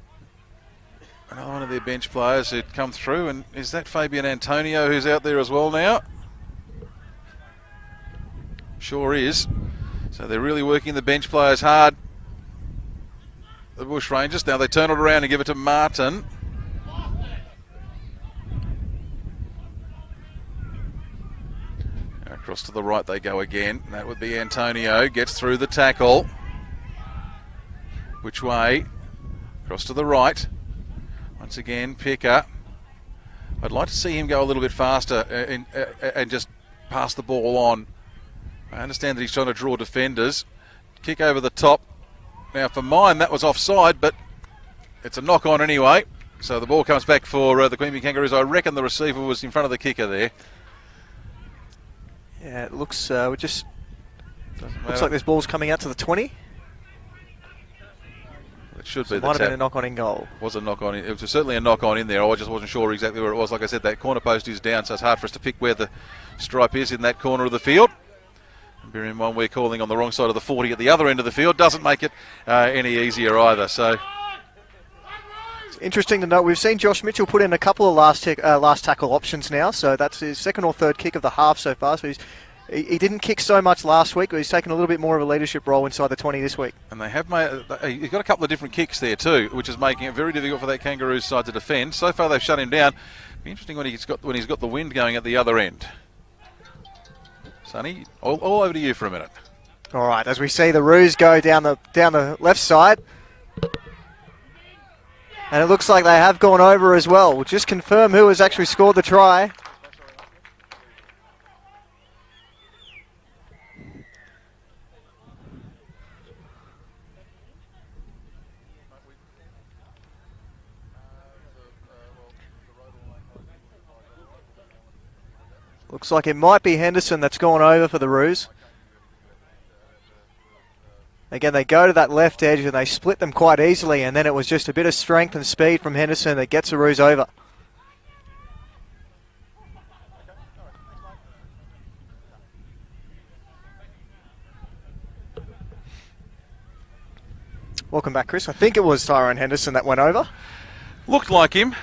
another one of their bench players who'd come through. And is that Fabian Antonio who's out there as well now? Sure is. So they're really working the bench players hard, the Bushrangers. Now they turn it around and give it to Martin. Across to the right they go again. That would be Antonio. Gets through the tackle. Which way? Across to the right. Once again, Picker. I'd like to see him go a little bit faster and just pass the ball on. I understand that he's trying to draw defenders. Kick over the top. Now for mine, that was offside, but it's a knock on anyway. So the ball comes back for the Queanbeyan Kangaroos. I reckon the receiver was in front of the kicker there. Yeah, it looks looks like this ball's coming out to the 20. It should So be. it might have been a knock on in goal. Was a knock on. It was certainly a knock on in there. I just wasn't sure exactly where it was. Like I said, that corner post is down, so it's hard for us to pick where the stripe is in that corner of the field. Bear in mind we're calling on the wrong side of the 40 at the other end of the field. Doesn't make it any easier either. So it's interesting to note we've seen Josh Mitchell put in a couple of last tackle options now. So that's his second or third kick of the half so far. So he didn't kick so much last week, but he's taken a little bit more of a leadership role inside the 20 this week. And they have he's got a couple of different kicks there too, which is making it very difficult for that Kangaroos side to defend. So far they've shut him down. It'll be interesting when he's got the wind going at the other end. Sonny, all over to you for a minute. All right, as we see the Roos go down the left side. And it looks like they have gone over as well. We'll just confirm who has actually scored the try. Looks like it might be Henderson that's gone over for the Roos. Again, they go to that left edge and they split them quite easily, and then it was just a bit of strength and speed from Henderson that gets the Roos over. Welcome back, Chris. I think it was Tyrone Henderson that went over. Looked like him.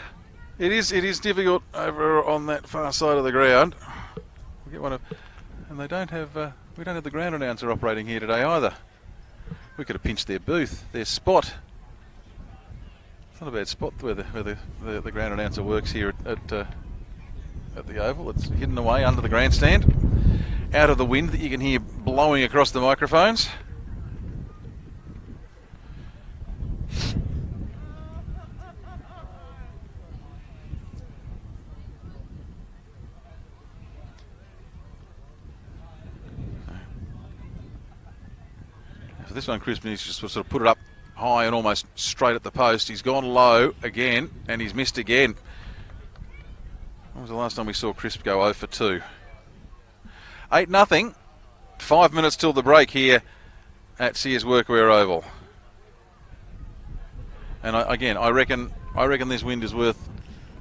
It is difficult over on that far side of the ground. We get and they don't have. We don't have the ground announcer operating here today either. We could have pinched their booth, their spot. It's not a bad spot where the ground announcer works here at the Oval. It's hidden away under the grandstand, out of the wind that you can hear blowing across the microphones. This one, Chris needs to just sort of put it up high and almost straight at the post. He's gone low again, and he's missed again. When was the last time we saw Crisp go 0 for 2? 8-0. 5 minutes till the break here at Sears Workwear Oval. And I reckon this wind is worth.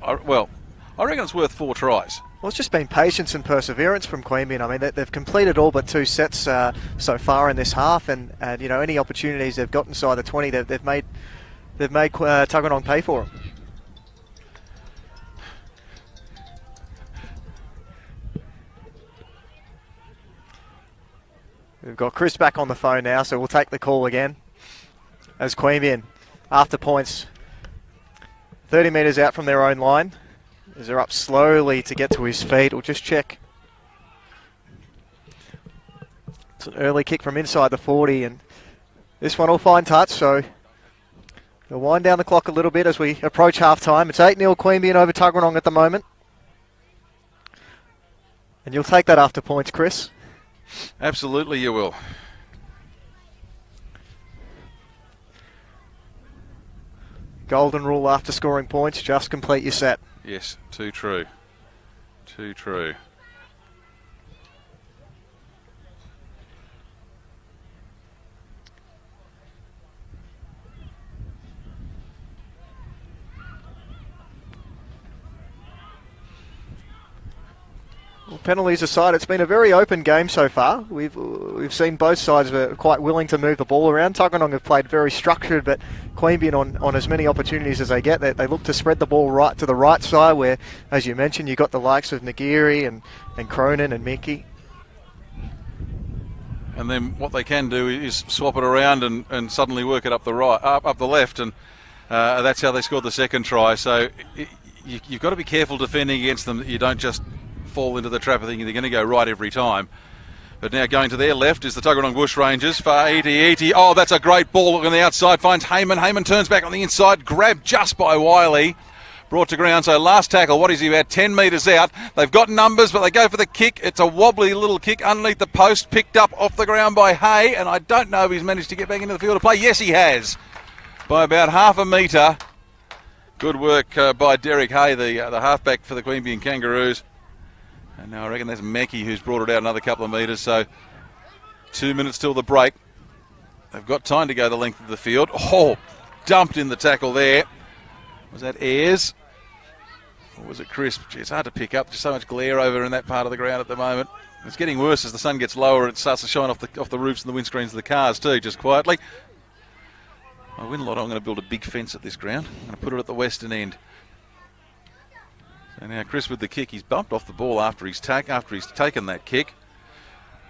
I reckon it's worth 4 tries. Well, it's just been patience and perseverance from Queanbeyan. I mean, they've completed all but 2 sets so far in this half, and you know, any opportunities they've got inside the 20, they've made Tuggeranong pay for them. We've got Chris back on the phone now, so we'll take the call again. As Queanbeyan, after points, 30 metres out from their own line. As they're up slowly to get to his feet, we'll just check. It's an early kick from inside the 40, and this one will find touch, so they'll wind down the clock a little bit as we approach half-time. It's 8-0 Queanbeyan over Tuggeranong at the moment. And you'll take that after points, Chris? Absolutely you will. Golden rule after scoring points, just complete your set. Yes, too true. Too true. Well, penalties aside, it's been a very open game so far. We've seen both sides were quite willing to move the ball around. Tuggeranong have played very structured, but Queanbeyan on as many opportunities as they get, they look to spread the ball right to the right side, where, as you mentioned, you've got the likes of Ngiri and Cronin and Mickey. And then what they can do is swap it around and suddenly work it up the right, up the left, and that's how they scored the second try. So you've got to be careful defending against them, that you don't just fall into the trap of thinking they're going to go right every time. But now going to their left is the Tuggeranong Bushrangers for Iti. Oh, that's a great ball on the outside, finds Heyman. Heyman turns back on the inside, grabbed just by Wiley, brought to ground. So last tackle, what is he, about 10 metres out? They've got numbers, but they go for the kick. It's a wobbly little kick underneath the post, picked up off the ground by Hay, and I don't know if he's managed to get back into the field of play. Yes, he has, by about half a metre. Good work by Derek Hay, the halfback for the Queanbeyan Kangaroos. And now I reckon that's Mackey who's brought it out another couple of metres. So 2 minutes till the break. They've got time to go the length of the field. Oh, dumped in the tackle there. Was that Ayres? Or was it Crisp? Gee, it's hard to pick up. There's so much glare over in that part of the ground at the moment. It's getting worse as the sun gets lower. It starts to shine off the roofs and the windscreens of the cars too, just quietly. I win a lot. I'm going to build a big fence at this ground. I'm going to put it at the western end. So now Chris with the kick, he's bumped off the ball after he's taken that kick.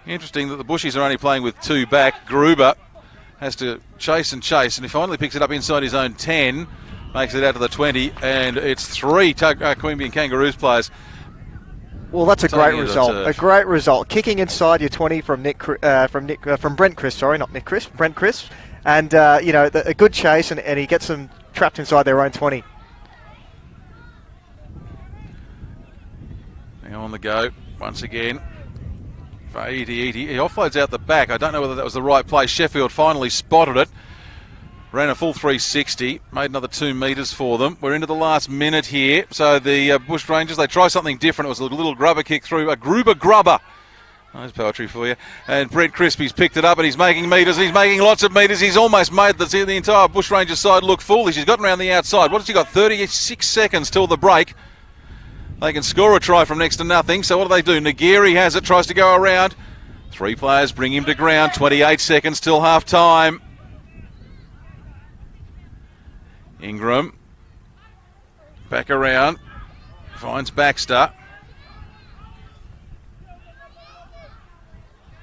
Interesting that the Bushies are only playing with 2 back. Gruber has to chase, and he finally picks it up inside his own 10, makes it out to the 20, and it's 3 Queanbeyan Kangaroos players. Well, that's a great result. A great result. Kicking inside your 20 from Brent Crisp, sorry, not Nick Crisp, Brent Crisp, and you know, a good chase, and he gets them trapped inside their own 20. Now on the go once again. Iti. He offloads out the back. I don't know whether that was the right play. Sheffield finally spotted it. Ran a full 360. Made another 2 metres for them. We're into the last minute here. So the Bushrangers, they try something different. It was a little grubber kick through. A Gruber grubber. There's poetry for you. And Brent Crispy's picked it up, and he's making metres. He's making lots of metres. He's almost made the entire Bushrangers side look foolish. He's gotten around the outside. What has he got? 36 seconds till the break. They can score a try from next to nothing. So what do? Ngiri has it, tries to go around. 3 players bring him to ground. 28 seconds till half time. Ingram back around, finds Baxter.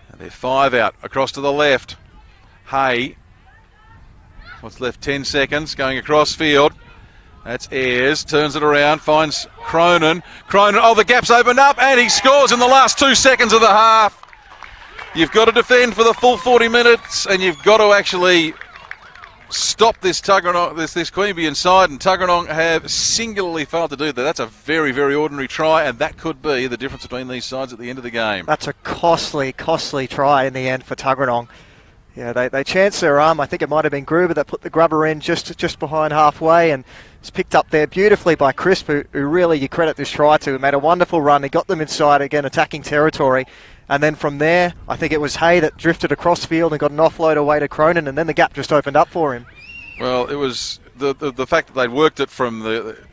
And they're 5 out, across to the left. Hay, what's left, 10 seconds, going across field. That's Ayres, turns it around, finds Cronin. Oh, the gap's opened up, and he scores in the last 2 seconds of the half. You've got to defend for the full 40 minutes, and you've got to actually stop this Tuggeranong, this Queanbeyan side, and Tuggeranong have singularly failed to do that. That's a very, very ordinary try, and that could be the difference between these sides at the end of the game. That's a costly try in the end for Tuggeranong. Yeah, they chanced their arm. I think it might have been Gruber that put the grubber in just behind halfway, and it's picked up there beautifully by Crisp, who really you credit this try to. He made a wonderful run. He got them inside again, attacking territory. And then from there, I think it was Hay that drifted across field and got an offload away to Cronin, and then the gap just opened up for him. Well, it was the fact that they'd worked it from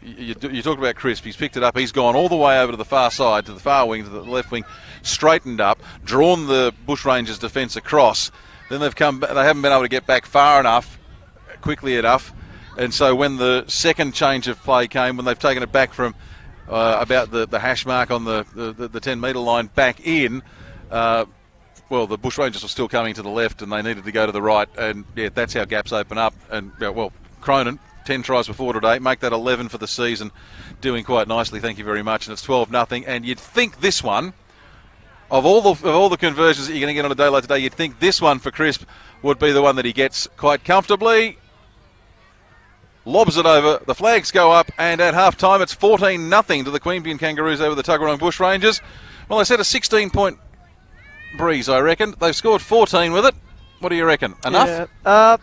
you talked about Crisp. He's picked it up. He's gone all the way over to the far side, to the far wing, to the left wing, straightened up, drawn the Bushrangers defence across. Then they've come. They haven't been able to get back far enough, quickly enough, and so when the second change of play came, when they've taken it back from about the hash mark on the 10-metre line back in. Well, the Bushrangers were still coming to the left and they needed to go to the right, and yeah, that's how gaps open up. And well, Cronin, 10 tries before today, make that 11 for the season, doing quite nicely, thank you very much, and it's 12-0. And you'd think this one, of all the conversions that you're going to get on a day like today, you'd think this one for Crisp would be the one that he gets quite comfortably. Lobs it over, the flags go up, and at half-time it's 14-0 to the Queanbeyan Kangaroos over the Tuggeranong Bushrangers. Well, they set a 16-point breeze, I reckon. They've scored 14 with it. What do you reckon? Enough? Yeah,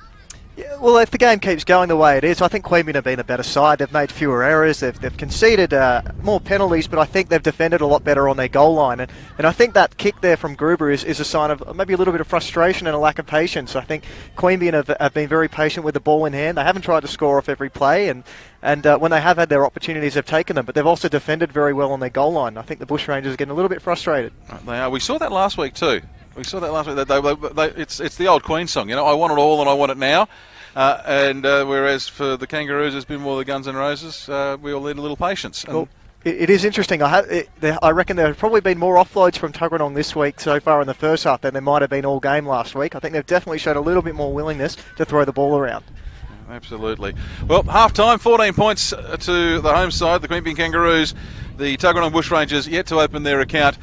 well, if the game keeps going the way it is, I think Queanbeyan have been a better side. They've made fewer errors. They've conceded more penalties, but I think they've defended a lot better on their goal line. And I think that kick there from Gruber is a sign of maybe a little bit of frustration and a lack of patience. I think Queanbeyan have been very patient with the ball in hand. They haven't tried to score off every play, and when they have had their opportunities, they've taken them. But they've also defended very well on their goal line. I think the Bushrangers are getting a little bit frustrated. They are. We saw that last week too. It's the old Queen song, I want it all and I want it now. Whereas for the Kangaroos, there's been more the Guns N' Roses. We all need a little patience. Well, it is interesting. I reckon there have probably been more offloads from Tuggeranong this week so far in the first half than there might have been all game last week. I think they've definitely showed a little bit more willingness to throw the ball around. Absolutely. Well, half-time, 14 points to the home side, the Queanbeyan Kangaroos. The Tuggeranong Bushrangers yet to open their account.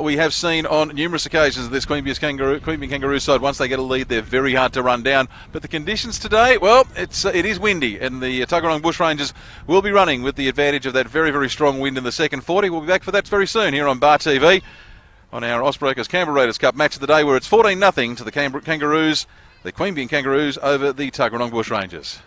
We have seen on numerous occasions this Queanbeyan Kangaroo side, once they get a lead, they're very hard to run down. But the conditions today, well, it is windy, and the Tuggeranong Bushrangers will be running with the advantage of that very, very strong wind in the second 40. We'll be back for that very soon here on Bar TV on our Ospreakers Canberra Raiders Cup match of the day, where it's 14-0 to the Kangaroos, the Queanbeyan Kangaroos over the Tuggeranong Bushrangers.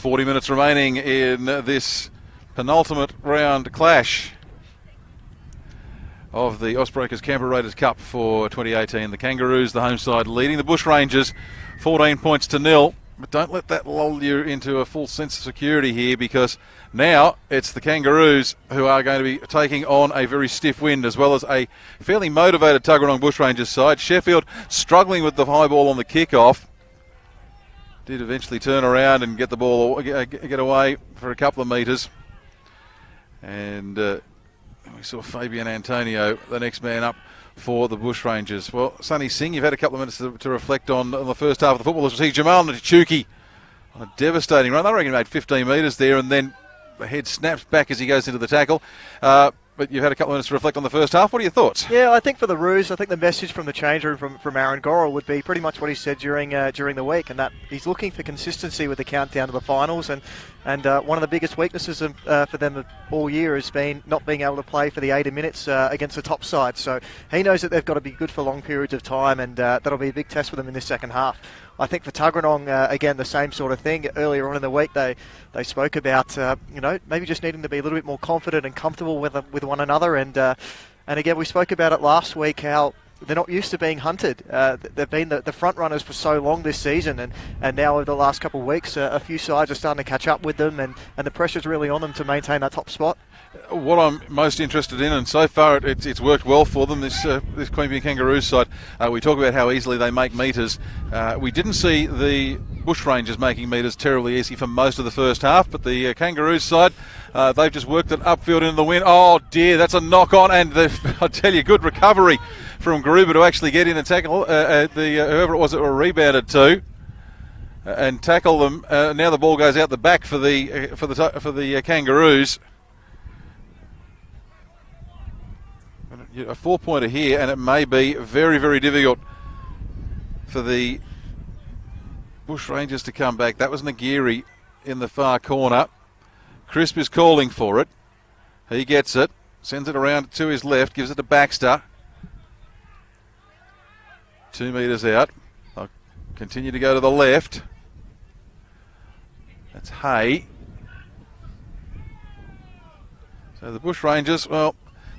40 minutes remaining in this penultimate round clash of the Osbreakers Canberra Raiders Cup for 2018. The Kangaroos, the home side, leading the Bushrangers 14 points to 0. But don't let that lull you into a full sense of security here, because now it's the Kangaroos who are going to be taking on a very stiff wind, as well as a fairly motivated Tuggeranong Bushrangers side. Sheffield struggling with the high ball on the kick-off. Did eventually turn around and get the ball, get away for a couple of metres. And we saw Fabian Antonio, the next man up for the Bushrangers. Well, Sonny Singh, you've had a couple of minutes to reflect on the first half of the football. As we see Jamal Nchuki on a devastating run. I reckon he made 15 metres there, and then the head snaps back as he goes into the tackle. But you've had a couple of minutes to reflect on the first half. What are your thoughts? Yeah, I think for the Roos, I think the message from the change room from Aaron Gorrell would be pretty much what he said during the week, and that he's looking for consistency with the countdown to the finals. And one of the biggest weaknesses for them all year has been not being able to play for the 80 minutes against the top side. So he knows that they've got to be good for long periods of time, and that'll be a big test for them in this second half. I think for Tuggeranong, again, the same sort of thing. Earlier on in the week, they spoke about maybe just needing to be a little bit more confident and comfortable with one another. And again, we spoke about it last week, how they're not used to being hunted. They've been the front runners for so long this season, and now over the last couple of weeks, a few sides are starting to catch up with them, and the pressure's really on them to maintain that top spot. What I'm most interested in, and so far it's worked well for them, this Queanbeyan Kangaroos side. We talk about how easily they make metres. We didn't see the Bushrangers making metres terribly easy for most of the first half, but the Kangaroos side, they've just worked it upfield into the wind. Oh dear, that's a knock on, and I tell you, good recovery from Gruber to actually get in and tackle whoever it was that were rebounded to, and tackle them. Now the ball goes out the back for the Kangaroos. A 4-pointer here, and it may be very, very difficult for the Bushrangers to come back. That was Nagiri in the far corner. Crisp is calling for it. He gets it, sends it around to his left, gives it to Baxter. 2 metres out. They'll continue to go to the left. That's Hay. So the Bushrangers, well,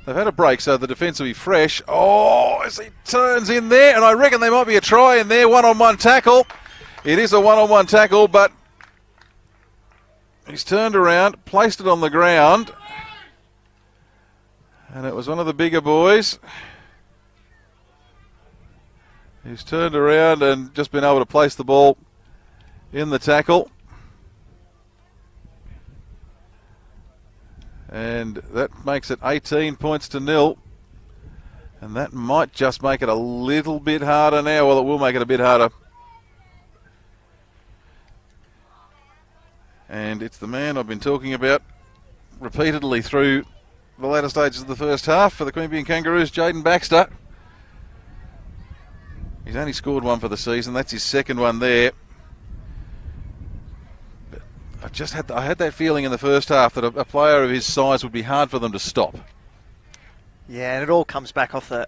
they've had a break, so the defence will be fresh. Oh, as he turns in there, and I reckon there might be a try in there. One-on-one tackle. It is a one-on-one tackle, but he's turned around, placed it on the ground, and it was one of the bigger boys. He's turned around and just been able to place the ball in the tackle. And that makes it 18 points to 0. And that might just make it a little bit harder now. Well, it will make it a bit harder. And it's the man I've been talking about repeatedly through the latter stages of the first half for the Queanbeyan Kangaroos, Jaden Baxter. He's only scored one for the season. That's his second one there. I had that feeling in the first half that a player of his size would be hard for them to stop. Yeah, and it all comes back off, a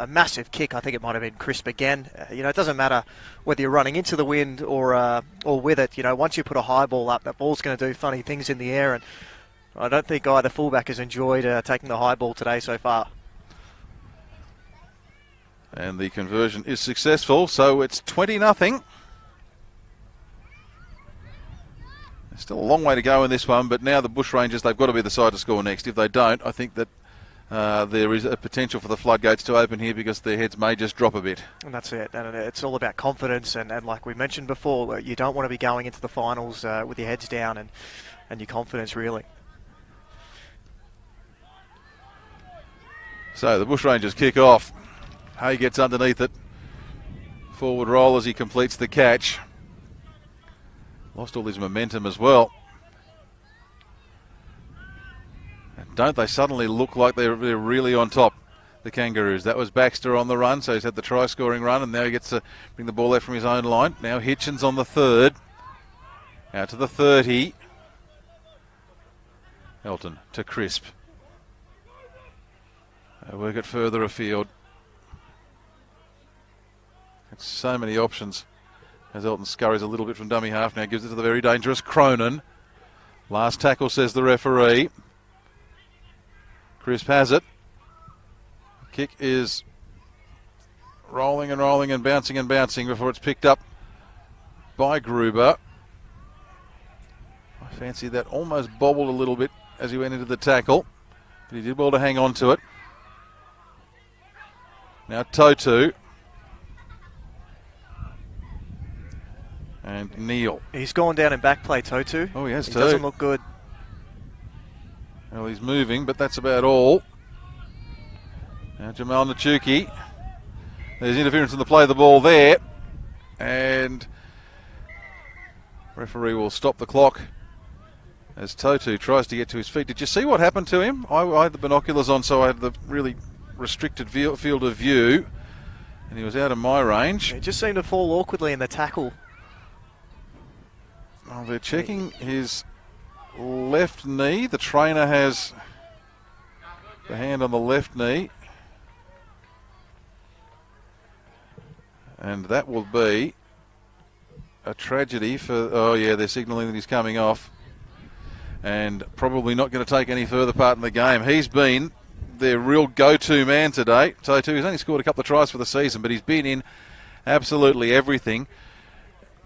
massive kick. I think it might have been Crisp again. It doesn't matter whether you're running into the wind or with it. Once you put a high ball up, that ball's going to do funny things in the air. And I don't think either fullback has enjoyed taking the high ball today so far. And the conversion is successful, so it's 20-0. Still a long way to go in this one, but now the Bushrangers, they've got to be the side to score next. If they don't, I think that there is a potential for the floodgates to open here, because their heads may just drop a bit. And that's it. And it's all about confidence. And like we mentioned before, you don't want to be going into the finals with your heads down and your confidence reeling. So the Bushrangers kick off. Hay gets underneath it. Forward roll as he completes the catch. Lost all his momentum as well. And don't they suddenly look like they're really on top, the Kangaroos? That was Baxter on the run, so he's had the try-scoring run, and now he gets to bring the ball out from his own line. Now Hitchens on the third. Out to the 30. Elton to Crisp. They work it further afield. It's so many options As Elton scurries a little bit from dummy half now, gives it to the very dangerous Cronin. Last tackle, says the referee. Crisp has it. Kick is rolling and rolling and bouncing before it's picked up by Gruber. I fancy that almost bobbled a little bit as he went into the tackle, but he did well to hang on to it. Now Totu. And Neil. He's gone down in back play, Totu. Oh, he has too. Doesn't look good. Well, he's moving, but that's about all. Now Jamal Nachuki. There's interference in the play of the ball there. And referee will stop the clock as Totu tries to get to his feet. Did you see what happened to him? I had the binoculars on, so I had the really restricted field of view. And he was out of my range. It just seemed to fall awkwardly in the tackle. Oh, they're checking his left knee. The trainer has the hand on the left knee. And that will be a tragedy for... Oh, yeah, they're signalling that he's coming off. And probably not going to take any further part in the game. He's been their real go-to man today. Totu, he's only scored a couple of tries for the season, but he's been in absolutely everything.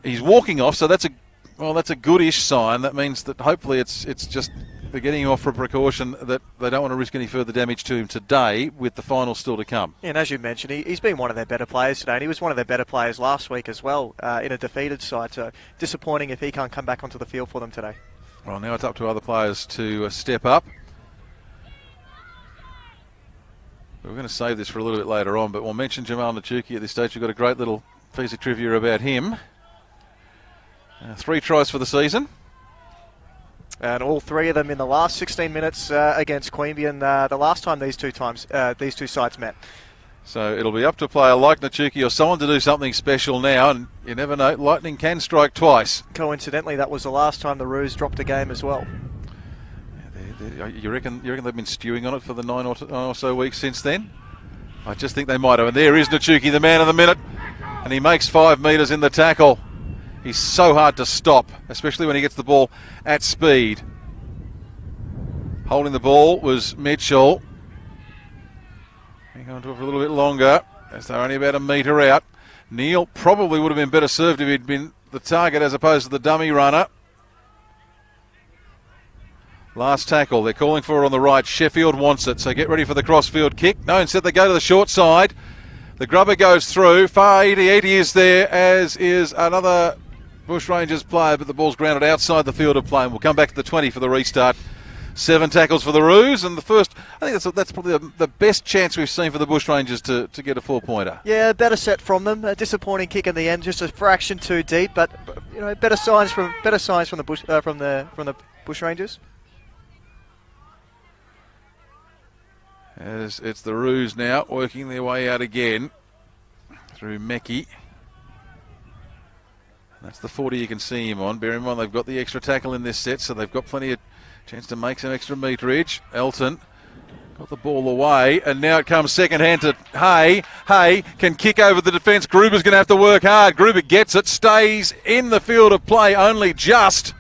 He's walking off, so that's a goodish sign. That means that hopefully it's just they're getting him off for a precaution that they don't want to risk any further damage to him today with the final still to come. Yeah, and as you mentioned, he's been one of their better players today, and he was one of their better players last week as well in a defeated side. So disappointing if he can't come back onto the field for them today. Well, now it's up to other players to step up. We're going to save this for a little bit later on, but we'll mention Jamal Nachuki at this stage. We've got a great little piece of trivia about him. 3 tries for the season. And all 3 of them in the last 16 minutes against Queanbeyan, the last time these two sides met. So it'll be up to a player like Nachuki or someone to do something special now, and you never know, lightning can strike twice. Coincidentally, that was the last time the Roos dropped a game as well. You reckon they've been stewing on it for the 9 or so weeks since then? I just think they might have. And there is Nachuki, the man of the minute, and he makes 5 metres in the tackle. He's so hard to stop, especially when he gets the ball at speed. Holding the ball was Mitchell. Hang on to it for a little bit longer, as they're only about a metre out. Neil probably would have been better served if he'd been the target as opposed to the dummy runner. Last tackle, they're calling for it on the right. Sheffield wants it, so get ready for the crossfield kick. No, instead they go to the short side. The grubber goes through. Far 80 is there, as is another Bushrangers player, but the ball's grounded outside the field of play, and we'll come back to the 20 for the restart. 7 tackles for the Roos, and the first, I think that's probably the best chance we've seen for the Bushrangers to get a 4-pointer. Yeah, better set from them. A disappointing kick in the end, just a fraction too deep, but you know, better signs from the Bushrangers. As it's the Roos now working their way out again through Meckie. That's the 40 you can see him on. Bear in mind they've got the extra tackle in this set, so they've got plenty of chance to make some extra meterage. Elton got the ball away, and now it comes second hand to Hay. Hay can kick over the defence. Gruber's going to have to work hard. Gruber gets it, stays in the field of play only just.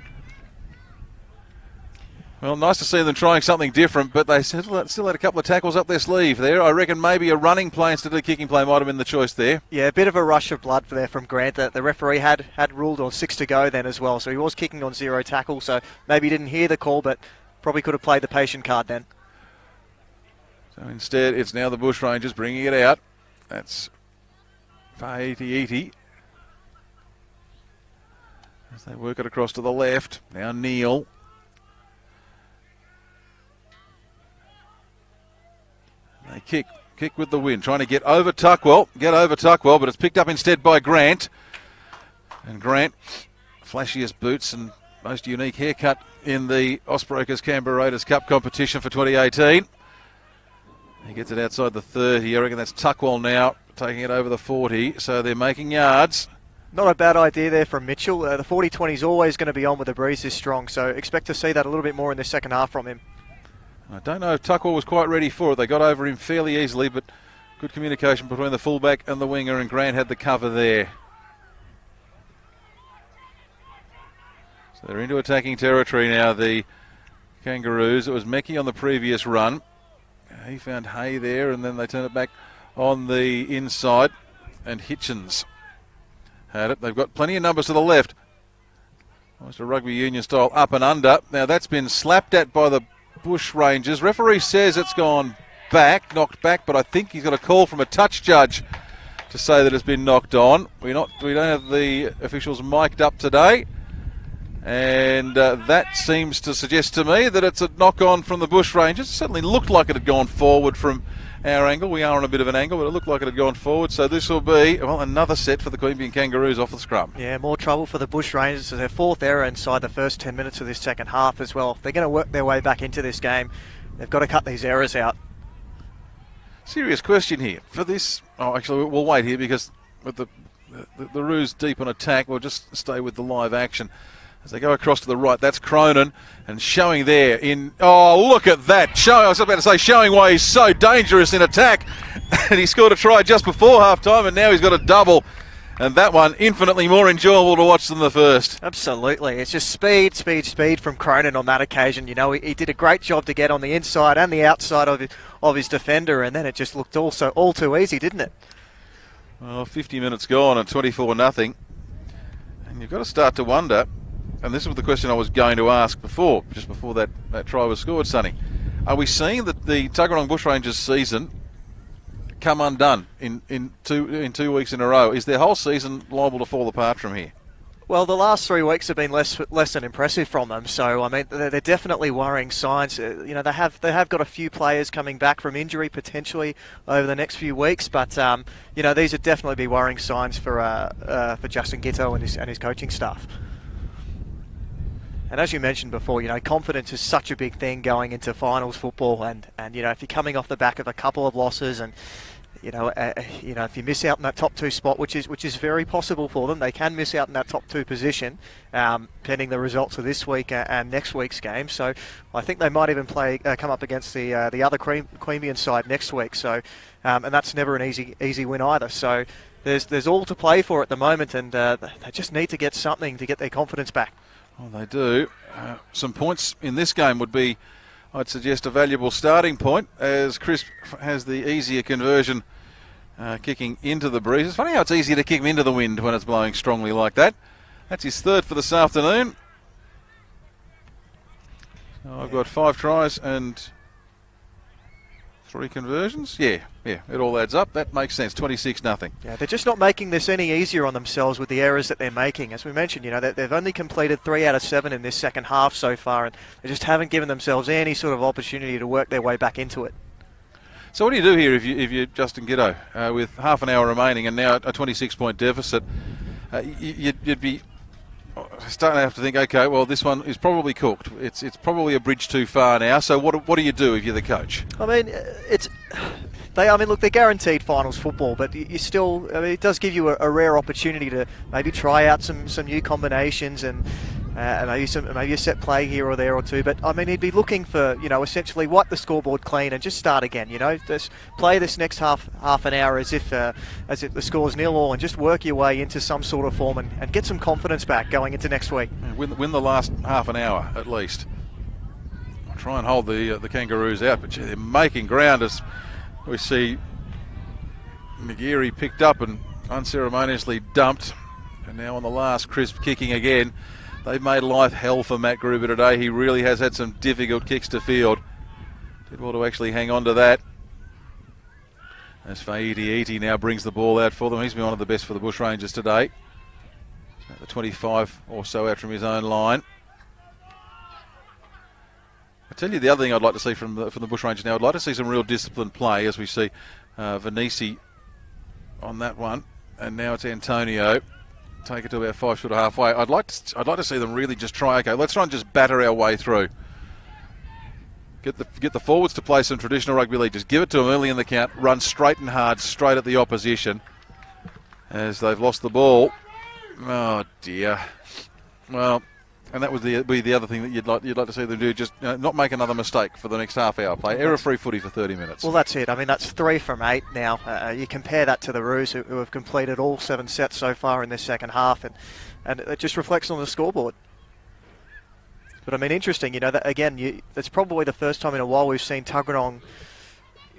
Well, nice to see them trying something different, but they still had a couple of tackles up their sleeve there. I reckon maybe a running play instead of a kicking play might have been the choice there. Yeah, a bit of a rush of blood there from Grant. The referee had ruled on 6 to go then as well, so he was kicking on 0 tackle, so maybe he didn't hear the call, but probably could have played the patient card then. So instead, it's now the Bushrangers bringing it out. That's Faiti as they work it across to the left. Now Neil. They kick with the wind, trying to get over Tuckwell, but it's picked up instead by Grant. And Grant, flashiest boots and most unique haircut in the Ospreyers Canberra Raiders Cup competition for 2018. He gets it outside the 30. I reckon that's Tuckwell now, taking it over the 40, so they're making yards. Not a bad idea there from Mitchell. The 40-20 is always going to be on with the breeze this strong, so expect to see that a little bit more in the second half from him. I don't know if Tuckwell was quite ready for it. They got over him fairly easily, but good communication between the fullback and the winger, and Grant had the cover there. So they're into attacking territory now, the Kangaroos. It was Meckie on the previous run. He found Hay there, and then they turned it back on the inside, and Hitchens had it. They've got plenty of numbers to the left. Almost a rugby union style up and under. Now that's been slapped at by the Bushrangers. Referee says it's gone back, knocked back, but I think he's got a call from a touch judge to say that it's been knocked on. We don't have the officials mic'd up today, and that seems to suggest to me that it's a knock-on from the Bushrangers. It certainly looked like it had gone forward from our angle. We are on a bit of an angle, but it looked like it had gone forward. So this will be, well, another set for the Queanbeyan Kangaroos off the scrum. Yeah, more trouble for the Bushrangers. It's their fourth error inside the first 10 minutes of this second half as well. If they're going to work their way back into this game, they've got to cut these errors out. Serious question here for this. Oh, actually, we'll wait here because with the Roos deep on attack, we'll just stay with the live action. As they go across to the right, that's Cronin, and showing there in, oh, look at that. I was about to say showing why he's so dangerous in attack. And he scored a try just before half-time, and now he's got a double. And that one, infinitely more enjoyable to watch than the first. Absolutely. It's just speed, speed, speed from Cronin on that occasion. You know, he did a great job to get on the inside and the outside of his defender, and then it just looked all too easy, didn't it? Well, 50 minutes gone and 24-0. And you've got to start to wonder, and this was the question I was going to ask before, just before that try was scored, Sonny. Are we seeing that the Tuggeranong Bushrangers season come undone in 2 weeks in a row? Is their whole season liable to fall apart from here? Well, the last 3 weeks have been less than impressive from them. So I mean, they're definitely worrying signs. You know, they have got a few players coming back from injury potentially over the next few weeks. But you know, these would definitely be worrying signs for Justin Gitto and his coaching staff. And as you mentioned before, you know, confidence is such a big thing going into finals football, and you know, if you're coming off the back of a couple of losses, and you know, if you miss out in that top 2 spot, which is very possible for them, they can miss out in that top 2 position, pending the results of this week and next week's game. So I think they might even come up against the other Queanbeyan side next week. So and that's never an easy win either. So there's all to play for at the moment, and they just need to get something to get their confidence back. Well, they do. Some points in this game would be, I'd suggest, a valuable starting point, as Chris has the easier conversion kicking into the breeze. It's funny how it's easier to kick him into the wind when it's blowing strongly like that. That's his third for this afternoon. So I've got 5 tries and 3 conversions. Yeah, it all adds up. That makes sense. 26-0. Yeah, they're just not making this any easier on themselves with the errors that they're making. As we mentioned, you know, they've only completed 3 out of 7 in this second half so far, and they just haven't given themselves any sort of opportunity to work their way back into it. So what do you do here if you're Justin Gitto with half an hour remaining and now a 26-point deficit? You'd be starting to have to think, okay, well, this one is probably cooked. It's probably a bridge too far now. So what do you do if you're the coach? I mean, look, they're guaranteed finals football, but you still, I mean, it does give you a rare opportunity to maybe try out some new combinations and maybe a set play here or there or two. But I mean, he'd be looking for, you know, essentially wipe the scoreboard clean and just start again. You know, just play this next half an hour as if the score's 0-0, and just work your way into some sort of form and get some confidence back going into next week. Win the last half an hour at least. I'll try and hold the Kangaroos out, but gee, they're making ground as we see McGeary picked up and unceremoniously dumped, and now on the last crisp kicking again. They've made life hell for Matt Gruber today. He really has had some difficult kicks to field. Did well to actually hang on to that. As Fa'iti now brings the ball out for them. He's been one of the best for the Bushrangers today. The 25 or so out from his own line. I tell you the other thing I'd like to see from the Bushrangers now. I'd like to see some real disciplined play, as we see Venisi on that one, and now it's Antonio. Take it to about 5 short of halfway. I'd like to see them really just try. Okay, let's try and just batter our way through. Get the forwards to play some traditional rugby league. Just give it to them early in the count. Run straight and hard, straight at the opposition. As they've lost the ball. Oh dear. Well, and that would be the other thing that you'd like to see them do. Just not make another mistake for the next half hour. Play error-free footy for 30 minutes. Well, that's it. I mean, that's 3 from 8 now. You compare that to the Roos, who have completed all 7 sets so far in this second half, and it just reflects on the scoreboard. But I mean, interesting, that again, that's probably the first time in a while we've seen Tuggeranong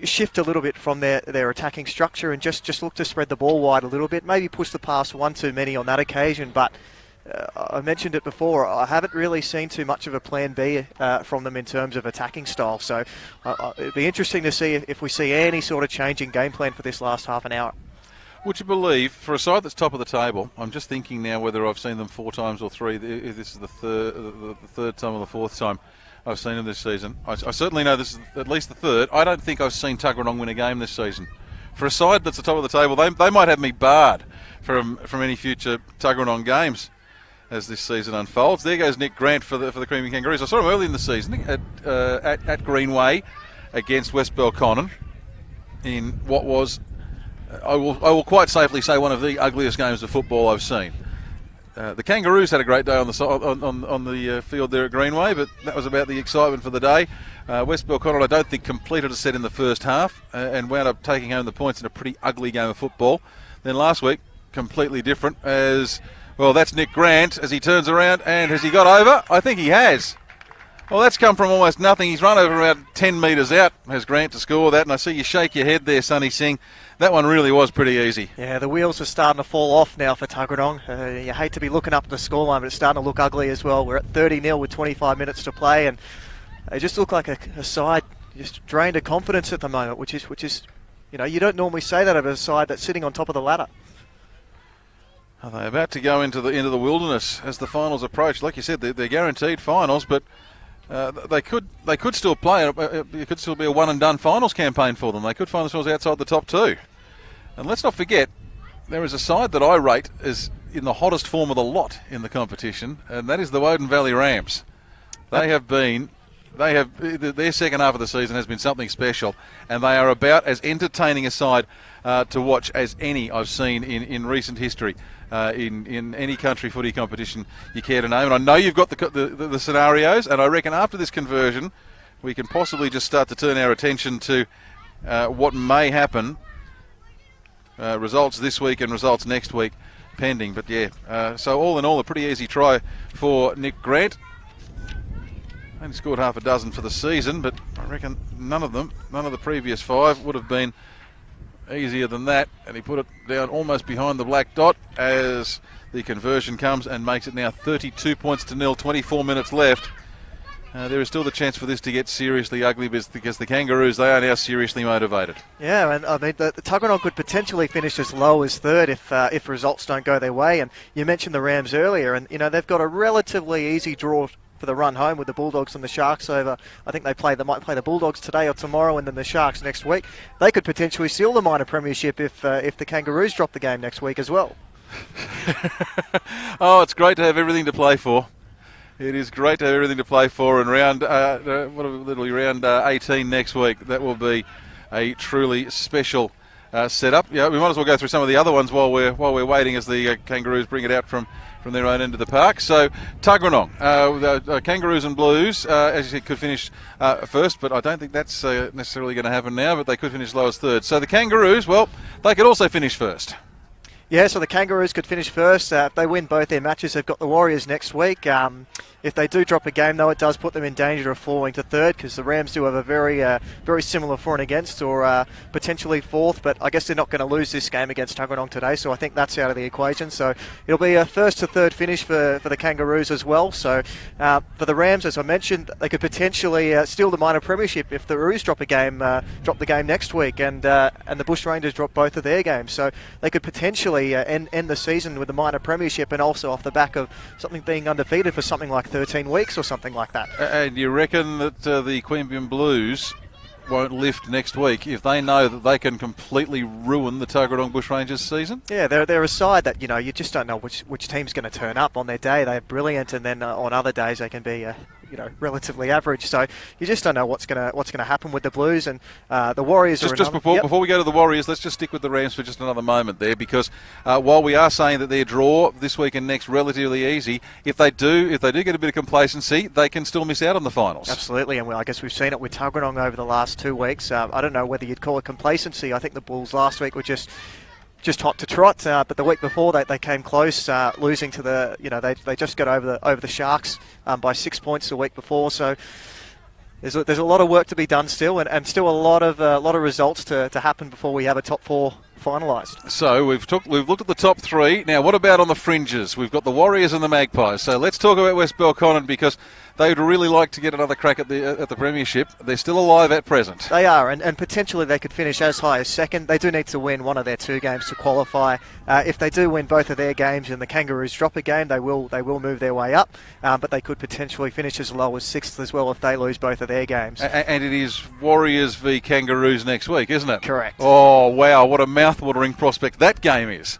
shift a little bit from their attacking structure and just look to spread the ball wide a little bit, maybe push the pass one too many on that occasion, but I mentioned it before, I haven't really seen too much of a plan B from them in terms of attacking style, so it'd be interesting to see if we see any sort of change in game plan for this last half an hour. Would you believe, for a side that's top of the table, I'm just thinking now whether I've seen them 4 times or 3, if this is the third time or the 4th time I've seen them this season. I certainly know this is at least the 3rd. I don't think I've seen Tuggeranong win a game this season. For a side that's at the top of the table, they might have me barred from any future Tuggeranong games as this season unfolds. There goes Nick Grant for the Queanbeyan Kangaroos. I saw him early in the season at Greenway against West Belconnen in what was, I will quite safely say, one of the ugliest games of football I've seen. The Kangaroos had a great day on the field there at Greenway, but that was about the excitement for the day. West Belconnen, I don't think, completed a set in the first half and wound up taking home the points in a pretty ugly game of football. Then last week, completely different, as well, that's Nick Grant as he turns around, and has he got over? I think he has. Well, that's come from almost nothing. He's run over about 10 metres out, has Grant to score that, and I see you shake your head there, Sonny Singh. That one really was pretty easy. Yeah, the wheels are starting to fall off now for Tuggeranong. You hate to be looking up at the scoreline, but it's starting to look ugly as well. We're at 30-0 with 25 minutes to play, and they just look like a side just drained of confidence at the moment, which is, you don't normally say that of a side that's sitting on top of the ladder. Are they about to go into the wilderness as the finals approach? Like you said, they're guaranteed finals, but they could still play. It could still be a one-and-done finals campaign for them. They could find themselves outside the top 2. And let's not forget, there is a side that I rate as in the hottest form of the lot in the competition, and that is the Woden Valley Rams. Their second half of the season has been something special, and they are about as entertaining a side to watch as any I've seen in recent history. In any country footy competition you care to name. And I know you've got the scenarios, and I reckon after this conversion we can possibly just start to turn our attention to what may happen. Results this week and results next week pending. But yeah, so all in all, a pretty easy try for Nick Grant. Only scored half a dozen for the season, but I reckon none of the previous 5 would have been easier than that, and he put it down almost behind the black dot as the conversion comes and makes it now 32 points to 0, 24 minutes left. There is still the chance for this to get seriously ugly because the Kangaroos, they are now seriously motivated. Yeah, and I mean, the Tuggeranong could potentially finish as low as 3rd if results don't go their way, and you mentioned the Rams earlier, and they've got a relatively easy draw for the run home with the Bulldogs and the Sharks over. I think they might play the Bulldogs today or tomorrow, and then the Sharks next week. They could potentially seal the minor premiership if the Kangaroos drop the game next week as well. Oh, it's great to have everything to play for. It is great to have everything to play for, and round 18 next week. That will be a truly special setup. Yeah, we might as well go through some of the other ones while we're waiting as the Kangaroos bring it out from their own end of the park. So Tuggeranong, the Kangaroos and Blues, as you said, could finish first, but I don't think that's necessarily going to happen now, but they could finish low as 3rd. So the Kangaroos, well, they could also finish first. Yeah, so the Kangaroos could finish first. If they win both their matches, they've got the Warriors next week. If they do drop a game, though, it does put them in danger of falling to 3rd because the Rams do have a very similar for and against, or potentially 4th, but I guess they're not going to lose this game against Tuggeranong today, so I think that's out of the equation. So it'll be a 1st to 3rd finish for the Kangaroos as well. So for the Rams, as I mentioned, they could potentially steal the minor premiership if the Roos drop the game next week, and the Bushrangers drop both of their games. So they could potentially end the season with the minor premiership, and also off the back of something being undefeated for something like 13 weeks or something like that. And you reckon that the Queanbeyan Blues won't lift next week if they know that they can completely ruin the Tuggeranong Bushrangers season? Yeah, they're a side that you just don't know which team's going to turn up on their day. They're brilliant, and then on other days they can be relatively average. So you just don't know what's going to happen with the Blues, and the Warriors. Before we go to the Warriors, let's just stick with the Rams for just another moment there, because while we are saying that their draw this week and next relatively easy, if they do get a bit of complacency, they can still miss out on the finals. Absolutely, and I guess we've seen it with Tuggeranong over the last 2 weeks. I don't know whether you'd call it complacency. I think the Bulls last week were just just hot to trot. But the week before they came close, losing to the they just got over the Sharks by 6 points the week before. So there's a lot of work to be done still, and still a lot of results to happen before we have a top 4 finalised. So we've looked at the top 3. Now, what about on the fringes? We've got the Warriors and the Magpies. So let's talk about West Belconnen, because they would really like to get another crack at the premiership. They're still alive at present. They are, and potentially they could finish as high as second. They do need to win one of their 2 games to qualify. If they do win both of their games and the Kangaroos drop a game, they will move their way up. But they could potentially finish as low as 6th as well if they lose both of their games. And it is Warriors v Kangaroos next week, isn't it? Correct. Oh wow, what a mouth-watering prospect that game is.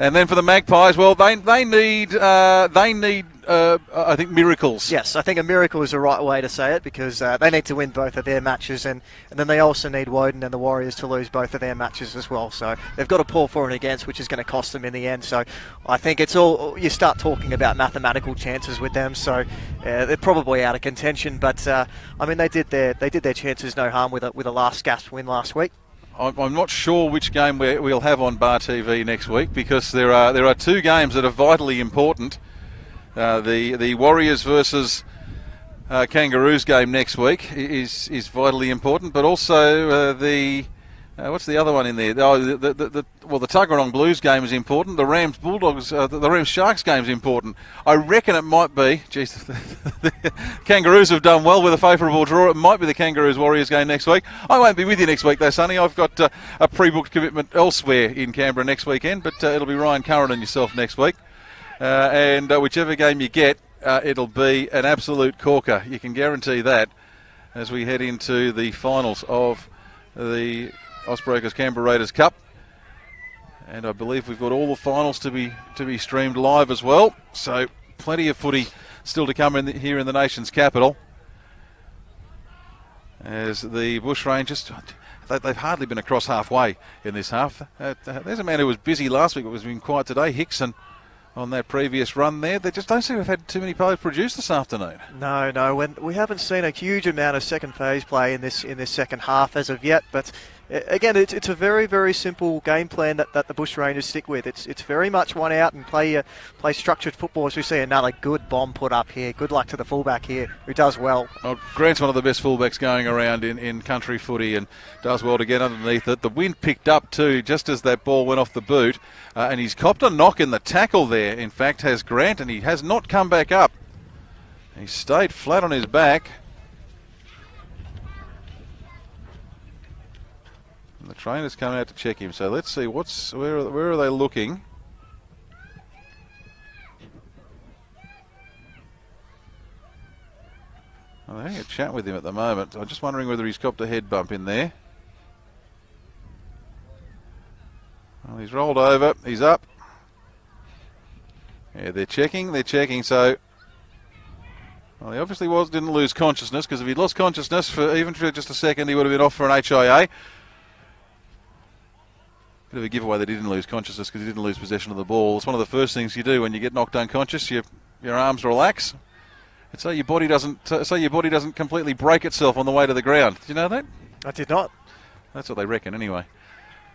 And then for the Magpies, well, they need I think miracles. Yes, I think a miracle is the right way to say it, because they need to win both of their matches, and then they also need Woden and the Warriors to lose both of their matches as well. So they've got to pull for and against, which is going to cost them in the end. So I think it's all, you start talking about mathematical chances with them. So they're probably out of contention, but I mean they did their chances no harm with a last gasp win last week. I'm not sure which game we'll have on Bar TV next week, because there are 2 games that are vitally important. The Warriors versus Kangaroos game next week is vitally important, but also what's the other one in there? Oh, the Tuggeranong Blues game is important. The Rams Bulldogs, the Rams Sharks game is important. I reckon it might be. Geez, the Kangaroos have done well with a favourable draw. It might be the Kangaroos Warriors game next week. I won't be with you next week though, Sonny. I've got a pre-booked commitment elsewhere in Canberra next weekend, but it'll be Ryan Curran and yourself next week. And whichever game you get, it'll be an absolute corker. You can guarantee that, as we head into the finals of the Osbrokers Canberra Raiders Cup. And I believe we've got all the finals to be streamed live as well. So plenty of footy still to come here in the nation's capital. As the Bushrangers, they've hardly been across halfway in this half. There's a man who was busy last week but was being quiet today, Hickson, on that previous run there. They just don't seem to have had too many players produced this afternoon. No, we haven't seen a huge amount of second phase play in this second half as of yet, but again, it's a very, very simple game plan that the Bushrangers stick with. It's very much one out and play structured football. As we see another good bomb put up here. Good luck to the fullback here, who does well. Well, Grant's one of the best fullbacks going around in country footy and does well to get underneath it. The wind picked up too, just as that ball went off the boot. And he's copped a knock in the tackle there, in fact, has Grant, and he has not come back up. He stayed flat on his back. The trainer's come out to check him, so let's see where are they looking. I'm having a chat with him at the moment. I'm just wondering whether he's copped a head bump in there. Well, he's rolled over. He's up. Yeah, they're checking. So, well, he obviously didn't lose consciousness, because if he'd lost consciousness even for just a second, he would have been off for an HIA. Bit of a giveaway that he didn't lose consciousness, because he didn't lose possession of the ball. It's one of the first things you do when you get knocked unconscious. Your arms relax. It's so your body doesn't completely break itself on the way to the ground. Did you know that? I did not. That's what they reckon anyway.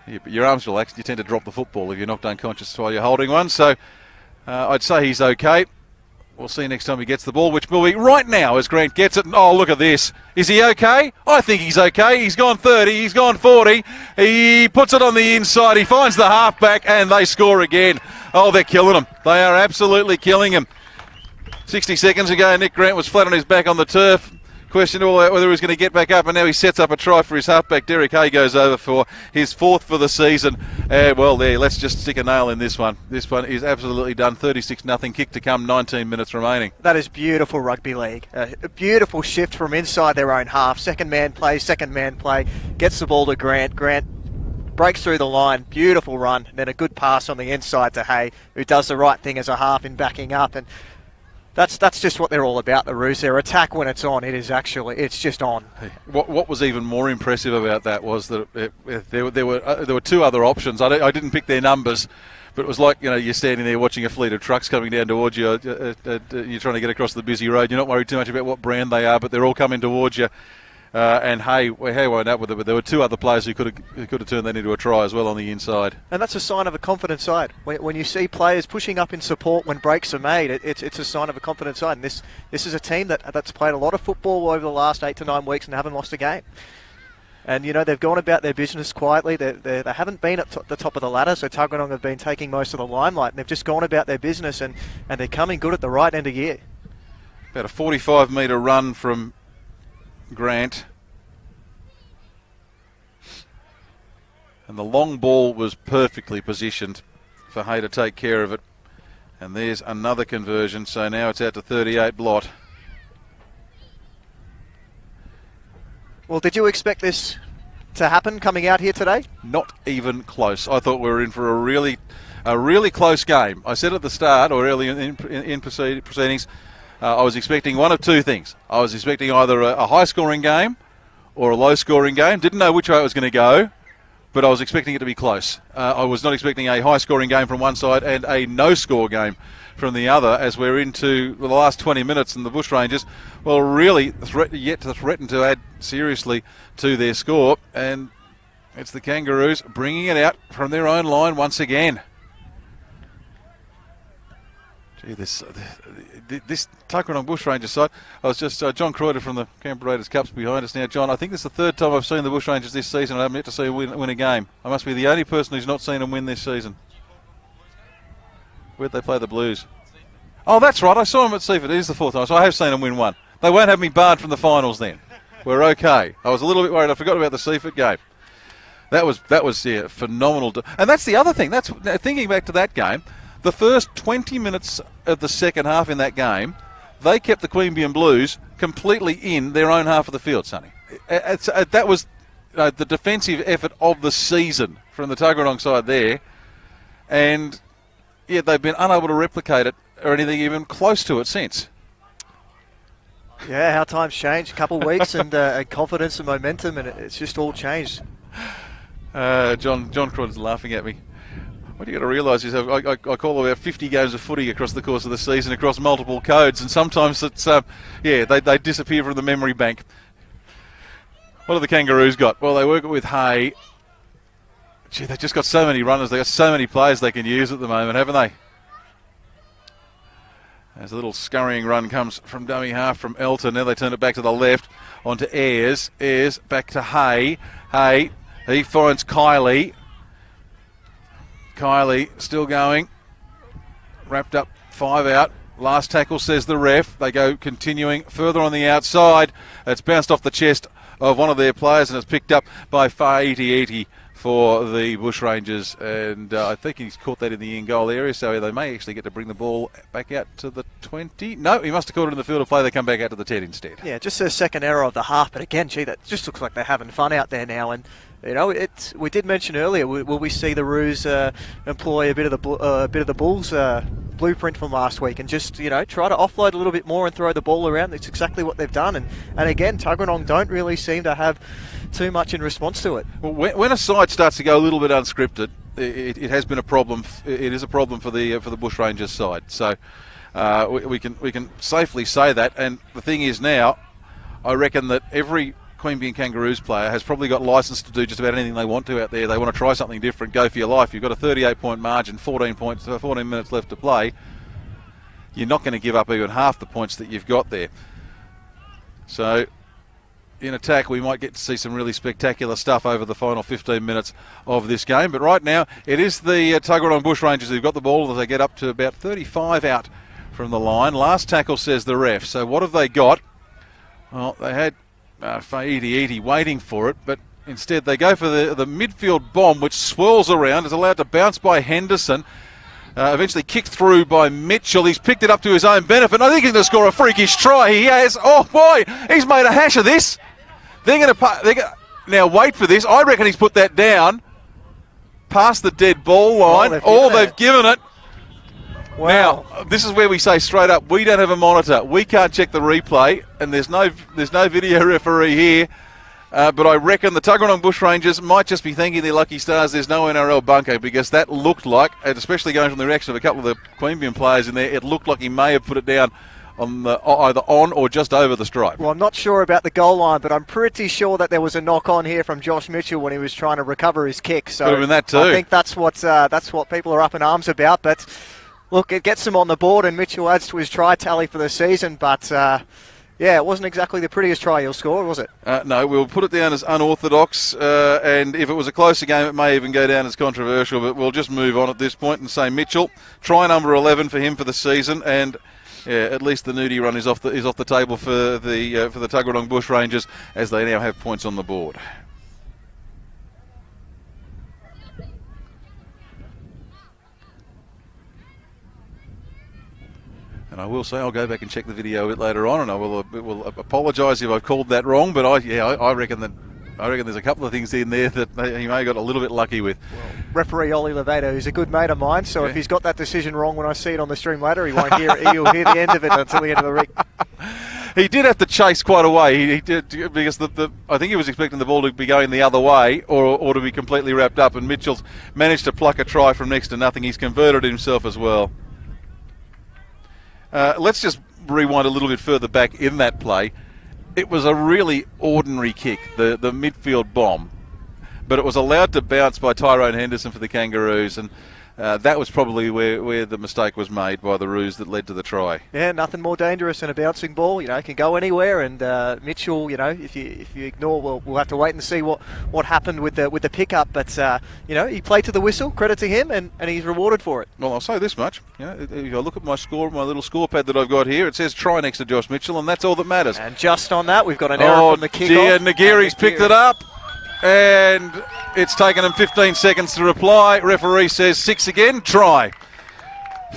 But your arms relax, you tend to drop the football if you're knocked unconscious while you're holding one. So I'd say he's okay. We'll see next time he gets the ball, which will be right now as Grant gets it. Oh, look at this. Is he okay? I think he's okay. He's gone 30. He's gone 40. He puts it on the inside. He finds the halfback, and they score again. Oh, they're killing him. They are absolutely killing him. 60 seconds ago, Nick Grant was flat on his back on the turf. Questioned whether he was going to get back up, and now he sets up a try for his halfback. Derek Hay goes over for his 4th for the season. Well, there, let's just stick a nail in this one. This one is absolutely done. 36-0, kick to come, 19 minutes remaining. That is beautiful rugby league. A beautiful shift from inside their own half. Second man play, gets the ball to Grant. Grant breaks through the line, beautiful run, and then a good pass on the inside to Hay, who does the right thing as a half in backing up. And That's just what they're all about, the Roos. Their attack, when it's on, it's just on. What was even more impressive about that was that there were 2 other options. I didn't pick their numbers, but it was like, you're standing there watching a fleet of trucks coming down towards you. You're trying to get across the busy road. You're not worried too much about what brand they are, but they're all coming towards you. And Hay wound up with it, but there were two other players who could have turned that into a try as well on the inside. And that's a sign of a confident side. When you see players pushing up in support when breaks are made, it's a sign of a confident side. And this is a team that's played a lot of football over the last 8 to 9 weeks and haven't lost a game. And, they've gone about their business quietly. They haven't been at the top of the ladder, so Tuggeranong have been taking most of the limelight. And they've just gone about their business, and they're coming good at the right end of year. About a 45-metre run from Grant. And the long ball was perfectly positioned for Hay to take care of it. And there's another conversion, so now it's out to 38 Blott. Well, did you expect this to happen coming out here today? Not even close. I thought we were in for a really close game. I said at the start, or early in proceedings, I was expecting one of two things. I was expecting either a high-scoring game or a low-scoring game. Didn't know which way it was going to go, but I was expecting it to be close. I was not expecting a high-scoring game from one side and a no-score game from the other, as we're into the last 20 minutes, and the Bushrangers, well, really yet to threaten to add seriously to their score, and it's the Kangaroos bringing it out from their own line once again. Gee, this Tuggeranong Bushrangers side. I was just John Croyder from the Canberra Raiders Cups behind us now. John, I think this is the third time I've seen the Bushrangers this season, and I haven't yet to see them win a game. I must be the only person who's not seen them win this season. Where'd they play the Blues? Oh, that's right. I saw them at Seaford. It is the fourth time, so I have seen them win one. They won't have me barred from the finals then. We're okay. I was a little bit worried. I forgot about the Seaford game. That was phenomenal. And that's the other thing. That's thinking back to that game. The first 20 minutes of the second half in that game, they kept the Queanbeyan Blues completely in their own half of the field, Sonny. That was the defensive effort of the season from the Tuggeranong side there. And, yeah, they've been unable to replicate it or anything even close to it since. Yeah, how times change. A couple of weeks and confidence and momentum, and it's just all changed. John Croyder's laughing at me. What you got to realise is I call about 50 games of footy across the course of the season, across multiple codes, and sometimes it's they disappear from the memory bank. What have the Kangaroos got? Well, they work it with Hay. Gee, they've just got so many runners. They've got so many players they can use at the moment, haven't they? As a little scurrying run comes from dummy half from Elton. Now they turn it back to the left onto Ayres. Ayres back to Hay. Hay, he finds Kylie. Kylie still going. Wrapped up, 5 out. Last tackle, says the ref. They go continuing further on the outside. It's bounced off the chest of one of their players and it's picked up by Fa'aiti for the Bushrangers. And I think he's caught that in the in-goal area, so they may actually get to bring the ball back out to the 20. No, he must have caught it in the field of play. They come back out to the 10 instead. Yeah, just a second error of the half. But again, gee, that just looks like they're having fun out there now. And we did mention earlier, will we see the Roos employ a bit of the Bulls blueprint from last week and just try to offload a little bit more and throw the ball around? That's exactly what they've done. And again, Tuggeranong don't really seem to have too much in response to it. Well, when a side starts to go a little bit unscripted, it has been a problem. It is a problem for the Bushrangers side. So we can safely say that. And the thing is now, I reckon that every Queanbeyan Kangaroos player has probably got license to do just about anything they want to out there. They want to try something different, go for your life. You've got a 38-point margin, 14 minutes left to play. You're not going to give up even half the points that you've got there. So in attack, we might get to see some really spectacular stuff over the final 15 minutes of this game. But right now, it is the Tuggeranong Bushrangers who've got the ball as they get up to about 35 out from the line. Last tackle, says the ref. So what have they got? Well, they had Fa'aiti waiting for it, but instead they go for the midfield bomb, which swirls around, is allowed to bounce by Henderson, eventually kicked through by Mitchell. He's picked it up to his own benefit, and I think he's going to score a freakish try. He has. Oh boy, he's made a hash of this. They're going to now wait for this. I reckon he's put that down past the dead ball line. They've given it. Wow. Now, this is where we say straight up, we don't have a monitor. We can't check the replay, and there's no video referee here. But I reckon the Tuggeranong Bushrangers might just be thanking their lucky stars there's no NRL bunker, because that looked like, and especially going from the reaction of a couple of the Queanbeyan players in there, it looked like he may have put it down either on or just over the stripe. Well, I'm not sure about the goal line, but I'm pretty sure that there was a knock on here from Josh Mitchell when he was trying to recover his kick. So could have been that too. I think that's what people are up in arms about. But look, it gets him on the board, and Mitchell adds to his try tally for the season. But yeah, it wasn't exactly the prettiest try he'll score, was it? No, we'll put it down as unorthodox, and if it was a closer game, it may even go down as controversial, but we'll just move on at this point and say Mitchell, try number 11 for him for the season, and yeah, at least the nudie run is off the table for the Tuggeranong Bushrangers, as they now have points on the board. And I will say I'll go back and check the video a bit later on, and I will apologise if I've called that wrong. But I reckon there's a couple of things in there that he may have got a little bit lucky with. Well, referee Ollie Levato is a good mate of mine, so if he's got that decision wrong when I see it on the stream later, he'll hear the end of it until the end of the rig. He did have to chase quite a way. He did, because I think he was expecting the ball to be going the other way or to be completely wrapped up, and Mitchell's managed to pluck a try from next to nothing. He's converted himself as well. Let's just rewind a little bit further back in that play. It was a really ordinary kick, the midfield bomb, but it was allowed to bounce by Tyrone Henderson for the Kangaroos, and that was probably where the mistake was made by the ruse that led to the try. Yeah, nothing more dangerous than a bouncing ball. It can go anywhere. And Mitchell, if you ignore, we'll have to wait and see what happened with the pickup. But he played to the whistle. Credit to him, and he's rewarded for it. Well, I'll say this much. If I look at my little score pad that I've got here, it says try next to Josh Mitchell, and that's all that matters. And just on that, we've got an error from the kickoff. Nagiri's picked it up. And it's taken him 15 seconds to reply. Referee says 6 again. Try.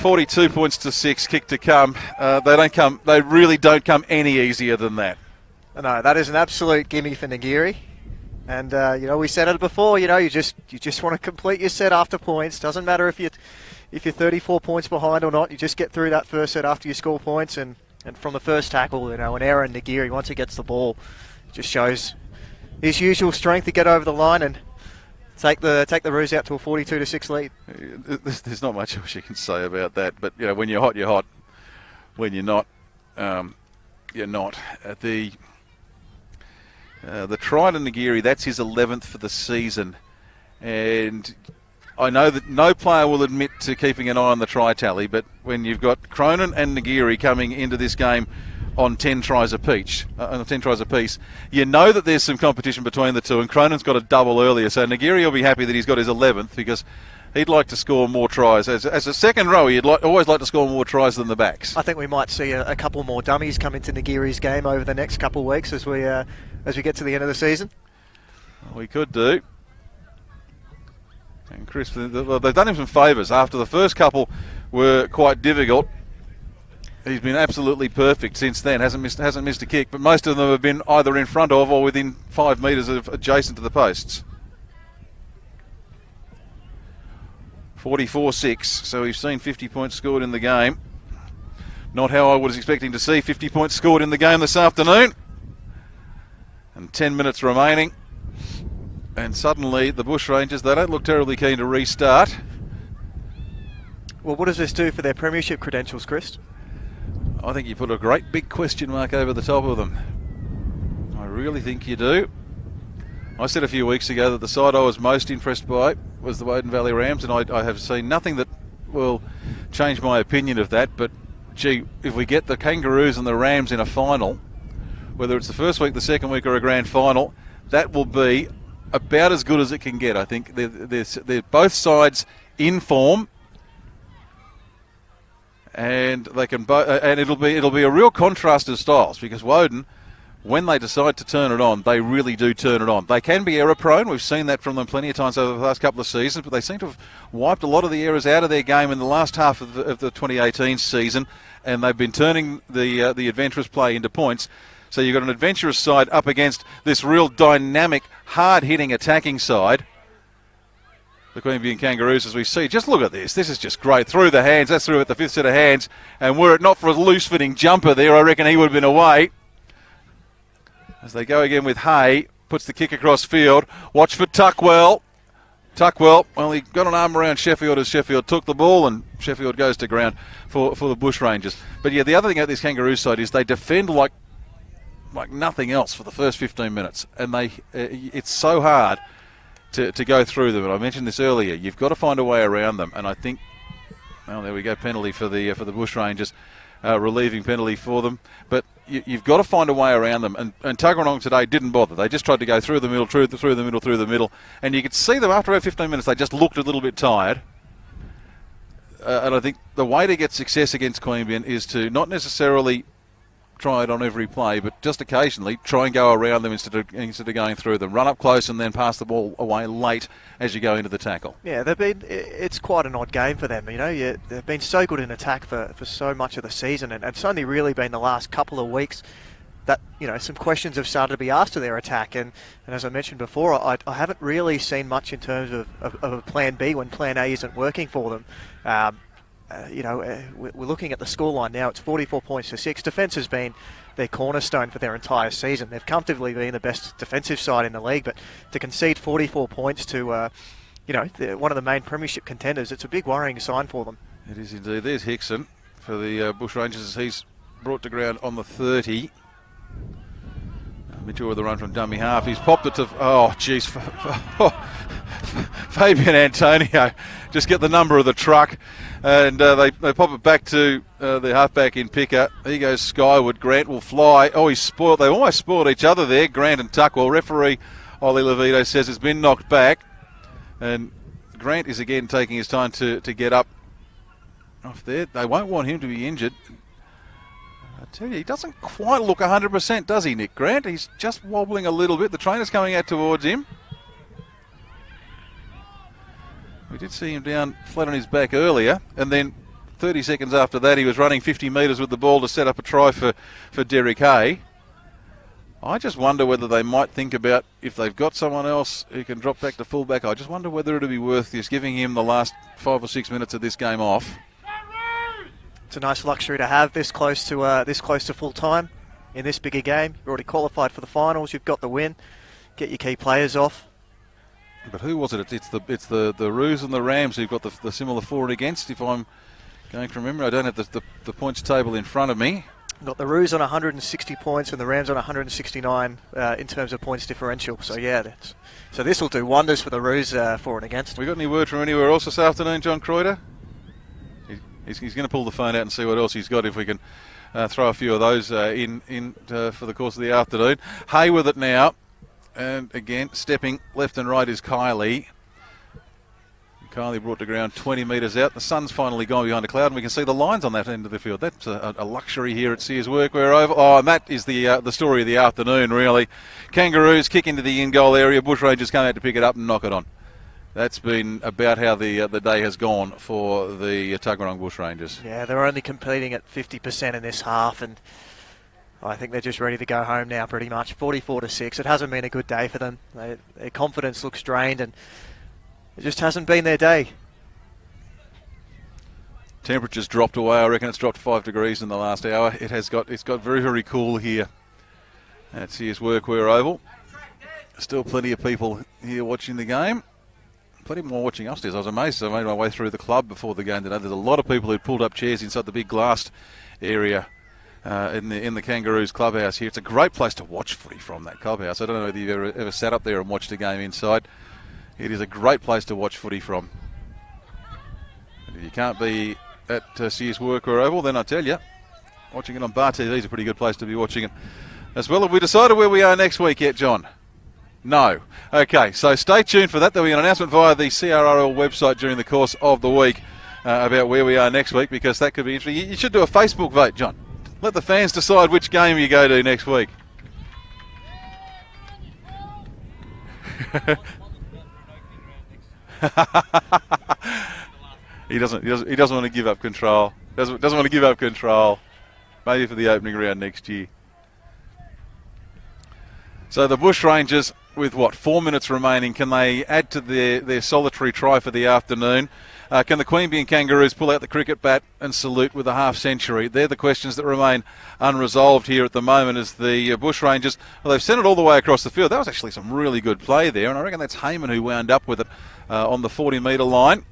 42 points to 6. Kick to come. They really don't come any easier than that. No, that is an absolute gimme for Nagiri. And we said it before. You just want to complete your set after points. Doesn't matter if you're 34 points behind or not. You just get through that first set after you score points. And from the first tackle, an error in Nagiri once he gets the ball, just shows his usual strength to get over the line and take the Roos out to a 42-6 lead. There's not much else you can say about that, but when you're hot, you're hot. When you're not, you're not. The try to Nagiri, that's his 11th for the season, and I know that no player will admit to keeping an eye on the try tally, but when you've got Cronin and Nagiri coming into this game on 10 tries apiece, you know that there's some competition between the two, and Cronin's got a double earlier, so Nagiri will be happy that he's got his 11th because he'd like to score more tries. As a second row, he'd always like to score more tries than the backs. I think we might see a couple more dummies come into Nagiri's game over the next couple of weeks as we get to the end of the season. We could do. And Chris, they've done him some favours. After the first couple were quite difficult, he's been absolutely perfect since then. Hasn't missed a kick, but most of them have been either in front of or within 5 metres of adjacent to the posts. 44-6, so we've seen 50 points scored in the game. Not how I was expecting to see 50 points scored in the game this afternoon. And 10 minutes remaining. And suddenly the Bushrangers, they don't look terribly keen to restart. Well, what does this do for their premiership credentials, Chris? I think you put a great big question mark over the top of them. I really think you do. I said a few weeks ago that the side I was most impressed by was the Woden Valley Rams, and I have seen nothing that will change my opinion of that. But, gee, if we get the Kangaroos and the Rams in a final, whether it's the first week, the second week, or a grand final, that will be about as good as it can get. I think they're both sides in form. And they can and it'll be a real contrast of styles, because Woden, when they decide to turn it on, they really do turn it on. They can be error prone. We've seen that from them plenty of times over the last couple of seasons, but they seem to have wiped a lot of the errors out of their game in the last half of the 2018 season, and they've been turning the adventurous play into points. So you've got an adventurous side up against this real dynamic, hard-hitting attacking side. The Queanbeyan Kangaroos, as we see. Just look at this. This is just great. Through the hands. That's through at the fifth set of hands. And were it not for a loose-fitting jumper there, I reckon he would have been away. As they go again with Hay. Puts the kick across field. Watch for Tuckwell. Tuckwell, well, he got an arm around Sheffield as Sheffield took the ball, and Sheffield goes to ground for the Bushrangers. But yeah, the other thing about this Kangaroos side is they defend like nothing else for the first 15 minutes, and it's so hard to go through them. And I mentioned this earlier. You've got to find a way around them, and I think, well, there we go, penalty for the Bushrangers, relieving penalty for them. But you've got to find a way around them, and Tuggeranong today didn't bother. They just tried to go through the middle, through the middle, and you could see them after about 15 minutes. They just looked a little bit tired. And I think the way to get success against Queanbeyan is to not necessarily try it on every play, but just occasionally try and go around them instead of going through them. Run up close and then pass the ball away late as you go into the tackle. Yeah, it's quite an odd game for them. They've been so good in attack for so much of the season, and it's only really been the last couple of weeks that some questions have started to be asked of their attack. And as I mentioned before, I haven't really seen much in terms of a plan B when plan A isn't working for them. We're looking at the scoreline now. It's 44 points to 6. Defence has been their cornerstone for their entire season. They've comfortably been the best defensive side in the league, but to concede 44 points to, one of the main premiership contenders, it's a big worrying sign for them. It is indeed. There's Hickson for the Bushrangers as he's brought to ground on the 30. Mitchell with the run from dummy half. He's popped it to... Oh, jeez. Fabian Antonio. Just get the number of the truck. And they pop it back to the halfback in Picker. He goes skyward. Grant will fly. Oh, he's spoiled. They almost spoiled each other there, Grant and Tuckwell. Referee Ollie Levito says it's been knocked back. And Grant is again taking his time to get up off there. They won't want him to be injured. I tell you, he doesn't quite look 100%, does he, Nick Grant? He's just wobbling a little bit. The trainer's coming out towards him. We did see him down flat on his back earlier, and then 30 seconds after that he was running 50 metres with the ball to set up a try for Derek Hay. I just wonder whether they might think about, if they've got someone else who can drop back to fullback, I just wonder whether it would be worth just giving him the last 5 or 6 minutes of this game off. It's a nice luxury to have this close to full time in this bigger game. You're already qualified for the finals. You've got the win. Get your key players off. But who was it? It's the Roos and the Rams who've got the similar forward against. If I'm going from memory, I don't have the points table in front of me. Got the Roos on 160 points and the Rams on 169 in terms of points differential. So yeah, so this will do wonders for the Roos for and against. We got any word from anywhere else this afternoon, John Croyder? He's going to pull the phone out and see what else he's got, if we can throw a few of those in for the course of the afternoon. Hay with it now, and again stepping left and right is Kylie. Kylie brought to ground 20 metres out. The sun's finally gone behind a cloud, and we can see the lines on that end of the field. That's a luxury here at Sears Workwear Oval. Oh, and that is the story of the afternoon, really. Kangaroos kick into the in-goal area. Bushrangers come out to pick it up and knock it on. That's been about how the day has gone for the Tuggeranong Bushrangers. Yeah, they're only competing at 50% in this half, and I think they're just ready to go home now pretty much. 44 to 6. It hasn't been a good day for them. Their confidence looks drained, and it just hasn't been their day. Temperature's dropped away. I reckon it's dropped 5 degrees in the last hour. It's got very, very cool here at Sears Workwear Oval. Still plenty of people here watching the game. Plenty more watching upstairs. I was amazed. I made my way through the club before the game today. There's a lot of people who pulled up chairs inside the big glassed area in the Kangaroos clubhouse here. It's a great place to watch footy from, that clubhouse. I don't know whether you've ever sat up there and watched a game inside. It is a great place to watch footy from. And if you can't be at Sears Workwear Oval, then I tell you, watching it on Bar TV is a pretty good place to be watching it as well. Have we decided where we are next week yet, John? No. Okay, so stay tuned for that. There'll be an announcement via the CRRL website during the course of the week about where we are next week, because that could be interesting. You should do a Facebook vote, John. Let the fans decide which game you go to next week. He doesn't want to give up control. Doesn't want to give up control. Maybe for the opening round next year. So the Bushrangers, with 4 minutes remaining, can they add to their solitary try for the afternoon? Can the Queanbeyan Kangaroos pull out the cricket bat and salute with a half-century? They're the questions that remain unresolved here at the moment as the Bushrangers, well, they've sent it all the way across the field. That was actually some really good play there, and I reckon that's Heyman who wound up with it on the 40-metre line.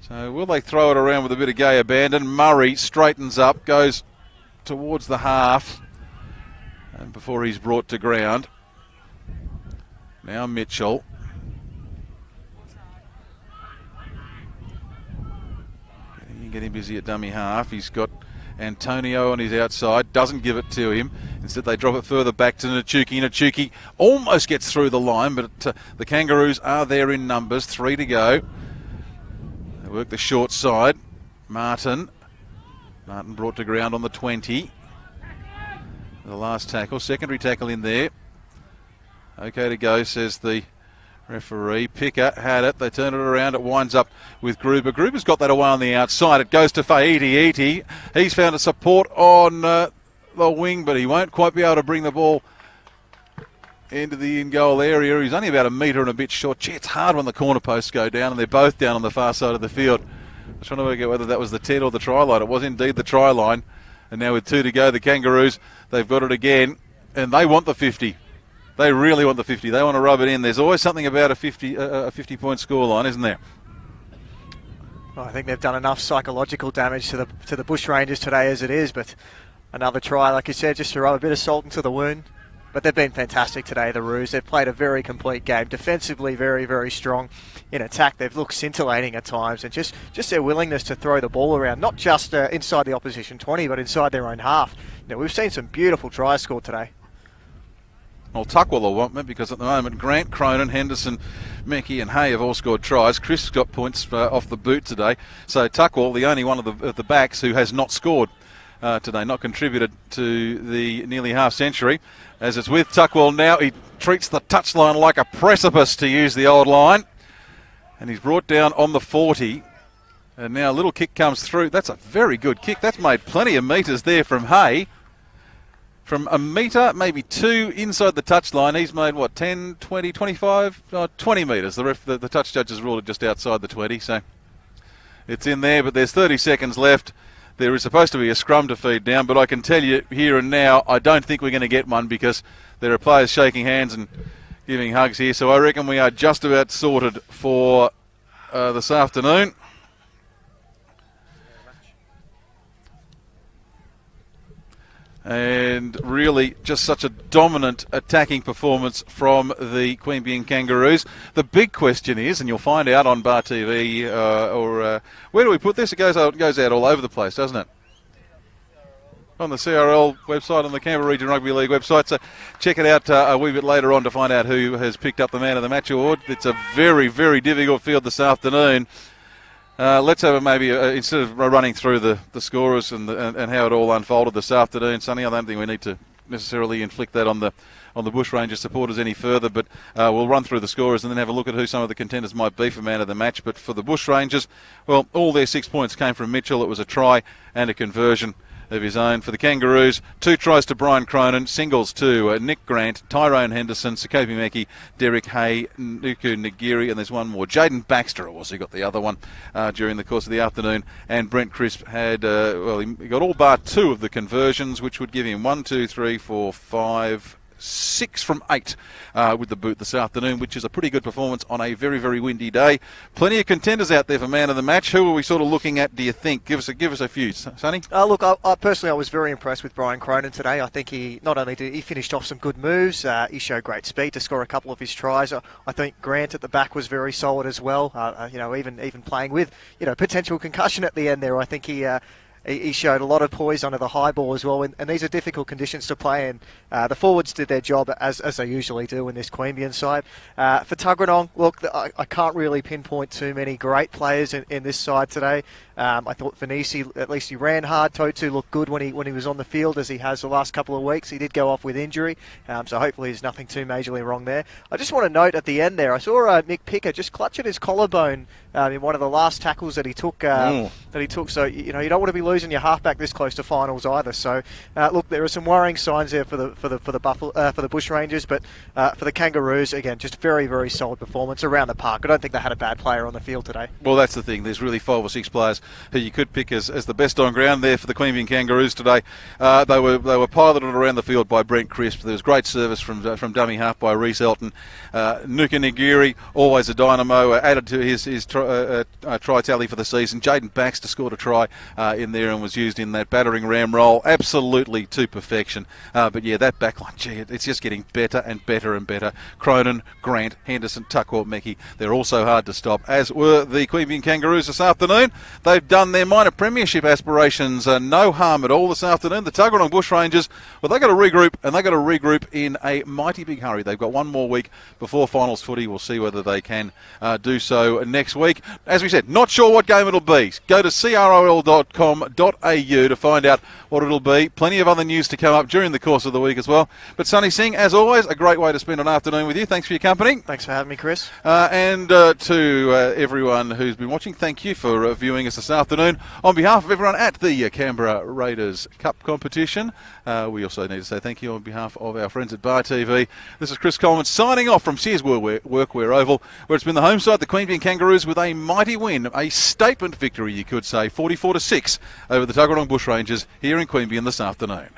So will they throw it around with a bit of gay abandon? Murray straightens up, goes towards the half, and before he's brought to ground. Now Mitchell. Getting busy at dummy half. He's got Antonio on his outside. Doesn't give it to him. Instead they drop it further back to Nachuki. Nachuki almost gets through the line, but the Kangaroos are there in numbers. 3 to go. They work the short side. Martin brought to ground on the 20. The last tackle. Secondary tackle in there. Okay to go, says the referee. Picker had it. They turn it around. It winds up with Gruber. Gruber's got that away on the outside. It goes to Fa'iti. He's found a support on the wing, but he won't quite be able to bring the ball into the in-goal area. He's only about a metre and a bit short. Gee, it's hard when the corner posts go down, and they're both down on the far side of the field. I was trying to work out whether that was the 10 or the try line. It was indeed the try line. And now with 2 to go, the Kangaroos, they've got it again, and they want the 50. They really want the 50. They want to rub it in. There's always something about a 50-point scoreline, isn't there? Well, I think they've done enough psychological damage to the Bushrangers today as it is, but another try, like you said, just to rub a bit of salt into the wound. But they've been fantastic today, the Roos. They've played a very complete game. Defensively, very, very strong. In attack, they've looked scintillating at times. And just their willingness to throw the ball around, not just inside the opposition 20, but inside their own half. We've seen some beautiful tries scored today. Well, Tuckwell will want it because at the moment Grant, Cronin, Henderson, Meckie and Hay have all scored tries. Chris got points off the boot today. So Tuckwell, the only one of the backs who has not scored today, not contributed to the nearly half-century. As it's with Tuckwell now, he treats the touchline like a precipice, to use the old line. And he's brought down on the 40. And now a little kick comes through. That's a very good kick. That's made plenty of metres there from Hay. From a metre, maybe 2 inside the touchline, he's made, 10, 20, 25? 20 metres. The touch judge has ruled it just outside the 20, so it's in there, but there's 30 seconds left. There is supposed to be a scrum to feed down, but I can tell you here and now, I don't think we're going to get one because there are players shaking hands and giving hugs here, so I reckon we are just about sorted for this afternoon. And really just such a dominant attacking performance from the Queanbeyan Kangaroos. The big question is, and you'll find out on Bar TV, where do we put this? It goes out all over the place, doesn't it? On the CRL website, on the Canberra Region Rugby League website. So check it out a wee bit later on to find out who has picked up the Man of the Match award. It's a very, very difficult field this afternoon. Let's have instead of running through the scorers and how it all unfolded this afternoon, Sonny, I don't think we need to necessarily inflict that on the Bushrangers supporters any further, but we'll run through the scorers and then have a look at who some of the contenders might be for Man of the Match. But for the Bushrangers, well, all their 6 points came from Mitchell. It was a try and a conversion of his own. For the Kangaroos, 2 tries to Brian Cronin, singles to Nick Grant, Tyrone Henderson, Sakopi Meckie, Derek Hay, Nuku Nagiri, and there's one more. Jaden Baxter, it was, who got the other one during the course of the afternoon. And Brent Crisp had, he got all bar 2 of the conversions, which would give him 1, 2, 3, 4, 5, 6 from 8 with the boot this afternoon, which is a pretty good performance on a very, very windy day. Plenty of contenders out there for Man of the Match. Who are we sort of looking at, do you think? Give us a few, Sonny. Look, I personally was very impressed with Brian Cronin today. I think he not only did he finished off some good moves, he showed great speed to score a couple of his tries. I think Grant at the back was very solid as well. Even playing with potential concussion at the end there, I think he showed a lot of poise under the high ball as well, and these are difficult conditions to play in. The forwards did their job as they usually do in this Queanbeyan side. For Tuggeranong, look, I can't really pinpoint too many great players in this side today. I thought Vanisi, at least he ran hard. Totu looked good when he was on the field, as he has the last couple of weeks. He did go off with injury, so hopefully there's nothing too majorly wrong there. I just want to note at the end there, I saw Nick Picker just clutch at his collarbone in one of the last tackles that he took. So you don't want to be losing losing your halfback this close to finals either. So, look, there are some worrying signs there for the Bushrangers, but for the Kangaroos, again, just very, very solid performance around the park. I don't think they had a bad player on the field today. Well, that's the thing. There's really 5 or 6 players who you could pick as the best on ground there for the Queanbeyan Kangaroos today. They were piloted around the field by Brent Crisp. There was great service from dummy half by Reece Elton. Nuka Nagiri, always a dynamo, added to his try tally for the season. Jaden Baxter scored a try in there and was used in that battering ram role, absolutely to perfection. But yeah, that backline, gee, it's just getting better and better and better. Cronin, Grant, Henderson, Tuckwell, Meckie, they're all so hard to stop, as were the Queanbeyan Kangaroos this afternoon. They've done their minor premiership aspirations no harm at all this afternoon. The Tuggeranong Bushrangers, well, they've got to regroup, and they've got to regroup in a mighty big hurry. They've got one more week before finals footy. We'll see whether they can do so next week. As we said, not sure what game it'll be. Go to crol.com.au to find out what it'll be. Plenty of other news to come up during the course of the week as well. But Sonny Singh, as always, a great way to spend an afternoon with you. Thanks for your company. Thanks for having me, Chris. And to everyone who's been watching, thank you for viewing us this afternoon. On behalf of everyone at the Canberra Raiders Cup competition, we also need to say thank you on behalf of our friends at Bar TV. This is Chris Coleman signing off from Sears Workwear Oval, where it's been the home side, the Queanbeyan Kangaroos, with a mighty win, a statement victory, you could say, 44-6 over the Tuggeranong Bushrangers here in Queanbeyan this afternoon.